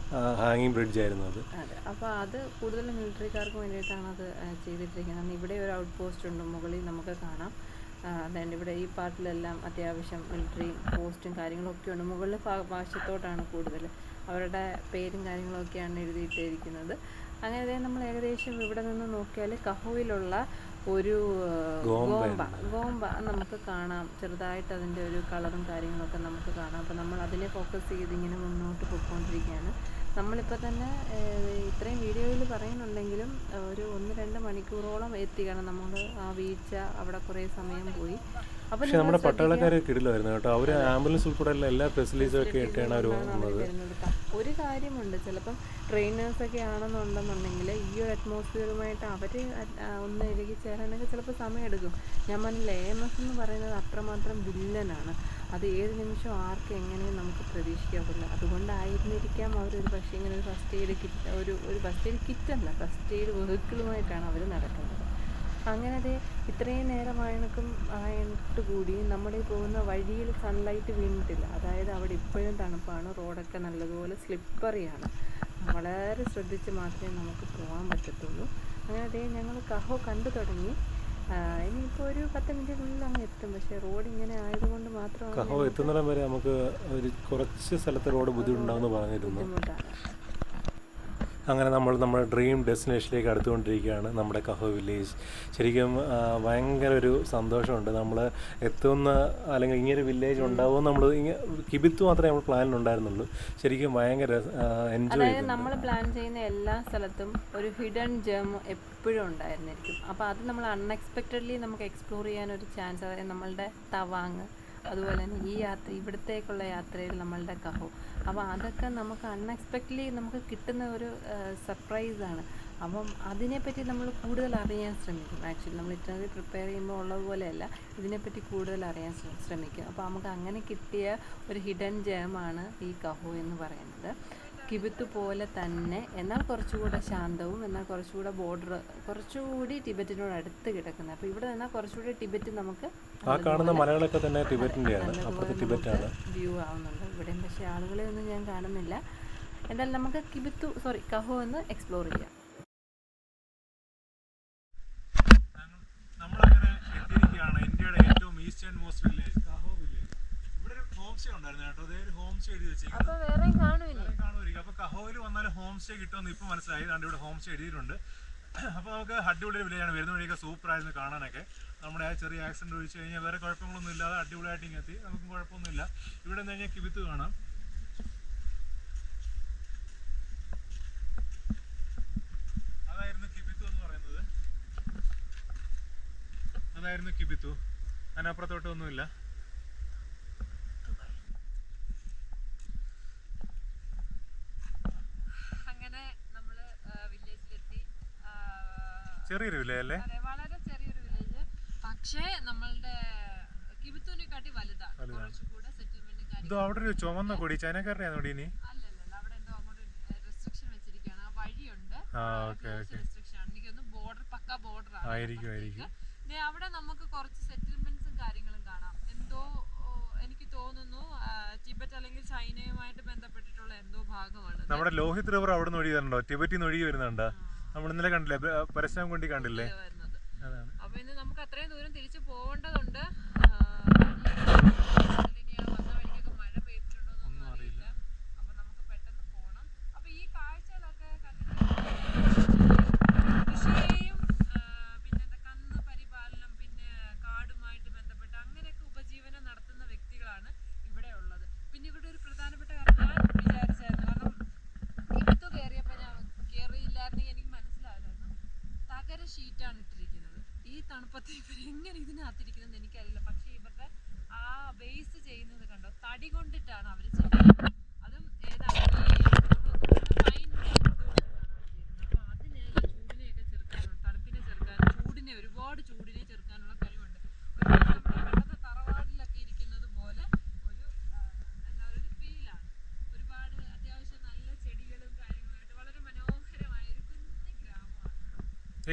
ഹാങ്ങിങ് ബ്രിഡ്ജ് ആയിരുന്നു അത്. അതെ, അപ്പോൾ അത് കൂടുതലും മിലിറ്ററിക്കാർക്ക് വേണ്ടിയിട്ടാണ് അത് ചെയ്തിട്ടിരിക്കുന്നത്. ഇവിടെ ഒരു ഔട്ട് പോസ്റ്റ് ഉണ്ട്, മുകളിൽ നമുക്ക് കാണാം. അതുകൊണ്ട് ഇവിടെ ഈ പാർട്ടിലെല്ലാം അത്യാവശ്യം മിലിറ്ററി പോസ്റ്റും കാര്യങ്ങളൊക്കെ ഉണ്ട്. മുകളിൽ വശത്തോട്ടാണ് കൂടുതൽ അവരുടെ പേരും കാര്യങ്ങളൊക്കെയാണ് എഴുതിയിട്ടിരിക്കുന്നത്. അങ്ങനെ നമ്മൾ ഏകദേശം ഇവിടെ നിന്ന് നോക്കിയാൽ കഹോയിലുള്ള ഒരു ഗോംബ നമുക്ക് കാണാം. ചെറുതായിട്ട് അതിൻ്റെ ഒരു കളറും കാര്യങ്ങളൊക്കെ നമുക്ക് കാണാം. അപ്പോൾ നമ്മൾ അതിനെ ഫോക്കസ് ചെയ്ത് ഇങ്ങനെ മുന്നോട്ട് പോയിക്കൊണ്ടിരിക്കുകയാണ്. നമ്മളിപ്പോൾ തന്നെ ഇത്രയും വീഡിയോയിൽ പറയുന്നുണ്ടെങ്കിലും ഒരു 1-2 മണിക്കൂറോളം എത്തി. കാരണം നമ്മൾ ആ വീഴ്ച അവിടെ കുറേ സമയം പോയി. പക്ഷെ നമ്മുടെ പട്ടാളക്കാരെ കിടിലായിരുന്നു കേട്ടോ. അവർ ആംബുലൻസ് ഉൾപ്പെടെ എല്ലാ ഫെസിലിറ്റീസും ഒക്കെ ആയിട്ടാണ് അവർ വരുന്നത്. ഒരു കാര്യമുണ്ട്, ചിലപ്പം ട്രെയിനേഴ്സൊക്കെ ആണെന്നുണ്ടെന്നുണ്ടെങ്കിൽ ഈ ഒരു അറ്റ്മോസ്ഫിയറുമായിട്ട് അവർ ഒന്ന് ഇഴുകി ചേരാനൊക്കെ ചിലപ്പോൾ സമയമെടുക്കും. ഞാൻ പറഞ്ഞില്ല, AMS എന്ന് പറയുന്നത് അത്രമാത്രം വില്ലനാണ്. അത് ഏത് നിമിഷം ആർക്കും എങ്ങനെയും നമുക്ക് പ്രതീക്ഷിക്കാറില്ല. അതുകൊണ്ടായിരുന്നിരിക്കാം അവരൊരു പക്ഷേ ഇങ്ങനെ ഒരു ഫസ്റ്റ് എയ്ഡ് കിറ്റ് ഒരു ഫസ്റ്റ് എയ്ഡ് കിറ്റല്ല, ഫസ്റ്റ് എയ്ഡ് വെഹിക്കിളുമായിട്ടാണ് അവർ നടക്കുന്നത്. അങ്ങനെ ഇത്രയും നേരമായിട്ട് കൂടി നമ്മൾ ഈ പോകുന്ന വഴിയിൽ സൺലൈറ്റ് വീണിട്ടില്ല. അതായത് അവിടെ ഇപ്പോഴും തണുപ്പാണ്, റോഡൊക്കെ നല്ലതുപോലെ സ്ലിപ്പറിയാണ്. വളരെ ശ്രദ്ധിച്ച് മാത്രമേ നമുക്ക് പോകാൻ പറ്റത്തുള്ളൂ. അങ്ങനെ ഞങ്ങൾ കഹോ കണ്ടു തുടങ്ങി. ഇനിയിപ്പോൾ ഒരു 10 മിനിറ്റിനുള്ളിൽ അങ്ങ് എത്തും. പക്ഷേ റോഡ് ഇങ്ങനെ ആയതുകൊണ്ട് മാത്രമാണ് കഹോ എത്തുന്നിടം വരെ നമുക്ക് ഒരു കുറച്ച് സ്ഥലത്ത് റോഡ് ബുദ്ധിമുട്ടുണ്ടാവുമെന്ന് പറഞ്ഞിരുന്നു. ബുദ്ധിമുട്ടാണ്. അങ്ങനെ നമ്മൾ നമ്മുടെ ഡ്രീം ഡെസ്റ്റിനേഷനിലേക്ക് അടുത്തുകൊണ്ടിരിക്കുകയാണ്, നമ്മുടെ കഹോ വില്ലേജ്. ശരിക്കും ഭയങ്കര ഒരു സന്തോഷമുണ്ട്. നമ്മൾ എത്തുന്ന അല്ലെങ്കിൽ ഇങ്ങനൊരു വില്ലേജ് ഉണ്ടാവും നമ്മൾ കിബിത്തു മാത്രമേ നമ്മൾ പ്ലാനിലുണ്ടായിരുന്നുള്ളൂ. ശരിക്കും ഭയങ്കര എൻജോയ് ചെയ്തു. നമ്മൾ പ്ലാൻ ചെയ്യുന്ന എല്ലാ സ്ഥലത്തും ഒരു ഹിഡൻ ജെം എപ്പോഴും ഉണ്ടായിരുന്നിരിക്കും. അപ്പോൾ അത് നമ്മൾ അൺഎക്സ്പെക്റ്റഡ്ലി നമുക്ക് എക്സ്പ്ലോർ ചെയ്യാനൊരു ചാൻസ്. അതായത് നമ്മളുടെ തവാങ്, അതുപോലെ തന്നെ ഈ ഇവിടത്തേക്കുള്ള യാത്രയിൽ നമ്മളുടെ കഹോ. അപ്പോൾ അതൊക്കെ നമുക്ക് അൺഎക്സ്പെക്റ്റഡ്ലി നമുക്ക് കിട്ടുന്ന ഒരു സർപ്രൈസാണ്. അപ്പം അതിനെപ്പറ്റി നമ്മൾ കൂടുതൽ അറിയാൻ ശ്രമിക്കും. ആക്ച്വലി നമ്മൾ ഇറ്റനറി പ്രിപ്പയർ ചെയ്യുമ്പോൾ ഉള്ളതുപോലെയല്ല, ഇതിനെപ്പറ്റി കൂടുതൽ അറിയാൻ ശ്രമിക്കും. അപ്പോൾ നമുക്ക് അങ്ങനെ കിട്ടിയ ഒരു ഹിഡൻ ജെമാണ് ഈ കഹോ എന്ന് പറയുന്നത്. കിബിത്തു പോലെ തന്നെ, എന്നാൽ കുറച്ചുകൂടെ ശാന്തവും, എന്നാൽ കുറച്ചുകൂടെ കുറച്ചുകൂടി ടിബറ്റിനോട് അടുത്ത് കിടക്കുന്നത്. അപ്പോൾ ഇവിടെ നിന്നാൽ കുറച്ചുകൂടി ടിബറ്റ് നമുക്ക് ആ കാണുന്ന മലകളൊക്കെ തന്നെ ടിബറ്റിൻ്റെയാണ്, അപ്പുറത്ത് ടിബറ്റാണ് വ്യൂ ആവുന്നുണ്ട്. ഇവിടെയും പക്ഷേ ആളുകളെ ഒന്നും ഞാൻ കാണുന്നില്ല. എന്തായാലും നമുക്ക് കഹോ ഒന്ന് എക്സ്പ്ലോർ ചെയ്യാം. നമ്മളങ്ങനെ എത്തിയിരിക്കുകയാണ് ഇന്ത്യയുടെ ഏറ്റവും ഈസ്റ്റേൺ മോസ്റ്റ് വില്ലേജ്, കഹോ വില്ലേജ്. ഇവിടെ ഒരു ഹോം സ്റ്റേ ഉണ്ടായിരുന്നു കേട്ടോ. അതേ ഒരു ഹോം സ്റ്റേ എഴുതി വെച്ചേക്കുന്നത്. കാണുമായിരിക്കും. അപ്പോൾ കഹോയിൽ വന്നാൽ ഹോം സ്റ്റേ കിട്ടുമെന്ന് ഇപ്പോൾ മനസ്സിലായി. അതുകൊണ്ട് ഇവിടെ ഹോം സ്റ്റേ എഴുതിയിട്ടുണ്ട്. അപ്പോൾ നമുക്ക് അടിപൊളി വില്ലേജാണ്. വരുന്ന വഴിയൊക്കെ സൂപ്പറായിരുന്നു കാണാനൊക്കെ. നമ്മുടെ ആ ചെറിയ ആക്സിഡൻറ്റ് ഒഴിച്ച് കഴിഞ്ഞാൽ വേറെ കുഴപ്പങ്ങളൊന്നും ഇല്ലാതെ അടിപൊളിയായിട്ട് ഇങ്ങനെ എത്തി. നമുക്കും കുഴപ്പമൊന്നുമില്ല. ഇവിടെ നിന്ന് കഴിഞ്ഞാൽ കിബിത്ത് കാണാം. അതായിരുന്നു കിബിത്തു എന്ന് പറയുന്നത്. അതായിരുന്നു കിബിത്തു. അതിനപ്പുറത്തോട്ടൊന്നുമില്ല. അങ്ങനെ നമ്മള് വില്ലേജിലെത്തി. ചെറിയൊരു വില്ലേജ് അല്ലേ? വളരെ ചെറിയൊരു വില്ലേജ്. പക്ഷേ നമ്മളുടെ കിബിത്തുവിനെക്കാട്ടി വലുതാണ്. കുറച്ചുകൂടെ സെറ്റിൽമെന്റും കാര്യങ്ങളും. അവിടെ ഒരു ചുവന്ന കൊടി ചൈനക്കാരുടെ ഇനി അല്ലല്ല, അവിടെ എന്തോ അങ്ങോട്ട് റെസ്ട്രിക്ഷൻ വെച്ചിരിക്കുകയാണ്. ആ വഴിയുണ്ട്, റെസ്ട്രിക്ഷൻ ആണ്. എനിക്കൊന്ന് പക്ക ബോർഡർ ആയിരിക്കും. അവിടെ നമുക്ക് കുറച്ച് സെറ്റിൽമെന്റ്സും കാര്യങ്ങളും കാണാം. എന്തോ എനിക്ക് തോന്നുന്നു ടിബറ്റ് അല്ലെങ്കിൽ ചൈനയുമായിട്ട് ബന്ധപ്പെട്ടിട്ടുള്ള എന്തോ ഭാഗമാണ്. നമ്മുടെ ലോഹിത് റിവർ അവിടെ നിന്ന് ഒഴുകി വരുന്നുണ്ടോ? ടിബറ്റിൽ നിന്ന് ഒഴുകി വരുന്നുണ്ടോ? നമ്മൾ ഇന്നലെ കണ്ടില്ലേ, പരസ്യം കൊണ്ട് കണ്ടില്ലേ? അപ്പൊ ഇന്ന് നമുക്ക് അത്രയും ദൂരം തിരിച്ചു പോകേണ്ടതുണ്ട്. വന്ന വഴിക്കൊക്കെ മഴ പെയ്തിട്ടുണ്ടോന്നൊന്നും അറിയില്ല. അപ്പൊ നമുക്ക് പെട്ടെന്ന് പോകണം. അപ്പൊ ഈ കാഴ്ചകളൊക്കെ കൃഷിയെയും പിന്നെ കന്ന് പരിപാലനം, പിന്നെ കാടുമായിട്ട് ബന്ധപ്പെട്ട് അങ്ങനെയൊക്കെ ഉപജീവനം നടത്തുന്ന വ്യക്തികളാണ് ഇവിടെ ഉള്ളത്. പിന്നെ ഇവിടെ ഒരു പ്രധാനപ്പെട്ട കാര്യം ഞാൻ വിചാരിച്ചായിരുന്നു, കാരണം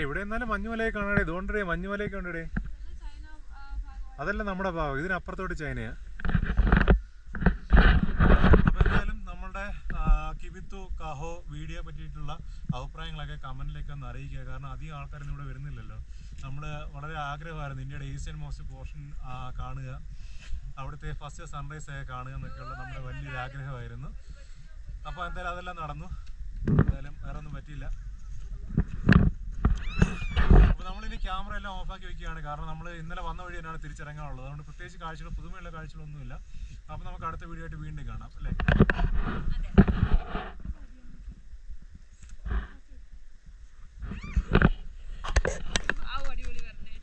ഇവിടെ എന്നാലും മഞ്ഞുമലയൊക്കെ കാണാടേ. ഇതുകൊണ്ടേ മഞ്ഞുമലയൊക്കെ ഉണ്ടേ. അതല്ല നമ്മുടെ ഭാഗം, ഇതിനപ്പുറത്തോട്ട് ചൈനയാ. അപ്പോൾ എന്തായാലും നമ്മളുടെ കിബിത്തു കാഹോ വീഡിയോ പറ്റിയിട്ടുള്ള അഭിപ്രായങ്ങളൊക്കെ കമൻറ്റിലേക്ക് ഒന്ന് അറിയിക്കുക. കാരണം അധികം ആൾക്കാരൊന്നും ഇവിടെ വരുന്നില്ലല്ലോ. നമ്മൾ വളരെ ആഗ്രഹമായിരുന്നു ഇന്ത്യയുടെ ഈസ്റ്റേൺ മോസ്റ്റ് പോർഷൻ കാണുക, അവിടുത്തെ ഫസ്റ്റ് സൺറൈസ് ഒക്കെ കാണുക എന്നൊക്കെയുള്ള നമ്മുടെ വലിയൊരു ആഗ്രഹമായിരുന്നു. അപ്പോൾ എന്തായാലും അതെല്ലാം നടന്നു. എന്തായാലും വേറെ ഒന്നും പറ്റിയില്ല. അപ്പോൾ നമ്മളിനി ക്യാമറ എല്ലാം ഓഫാക്കി വെക്കുകയാണ്. കാരണം നമ്മൾ ഇന്നലെ വന്ന വഴി തന്നെയാണ് തിരിച്ചിറങ്ങാനുള്ളത്. അതുകൊണ്ട് പ്രത്യേകിച്ച് കാഴ്ചകൾ, പുതുമയുള്ള കാഴ്ചകളൊന്നുമില്ല. അപ്പോൾ നമുക്ക് അടുത്ത വീഡിയോ ആയിട്ട് വീണ്ടും കാണാം അല്ലേ? അടിപൊളി പറഞ്ഞേ.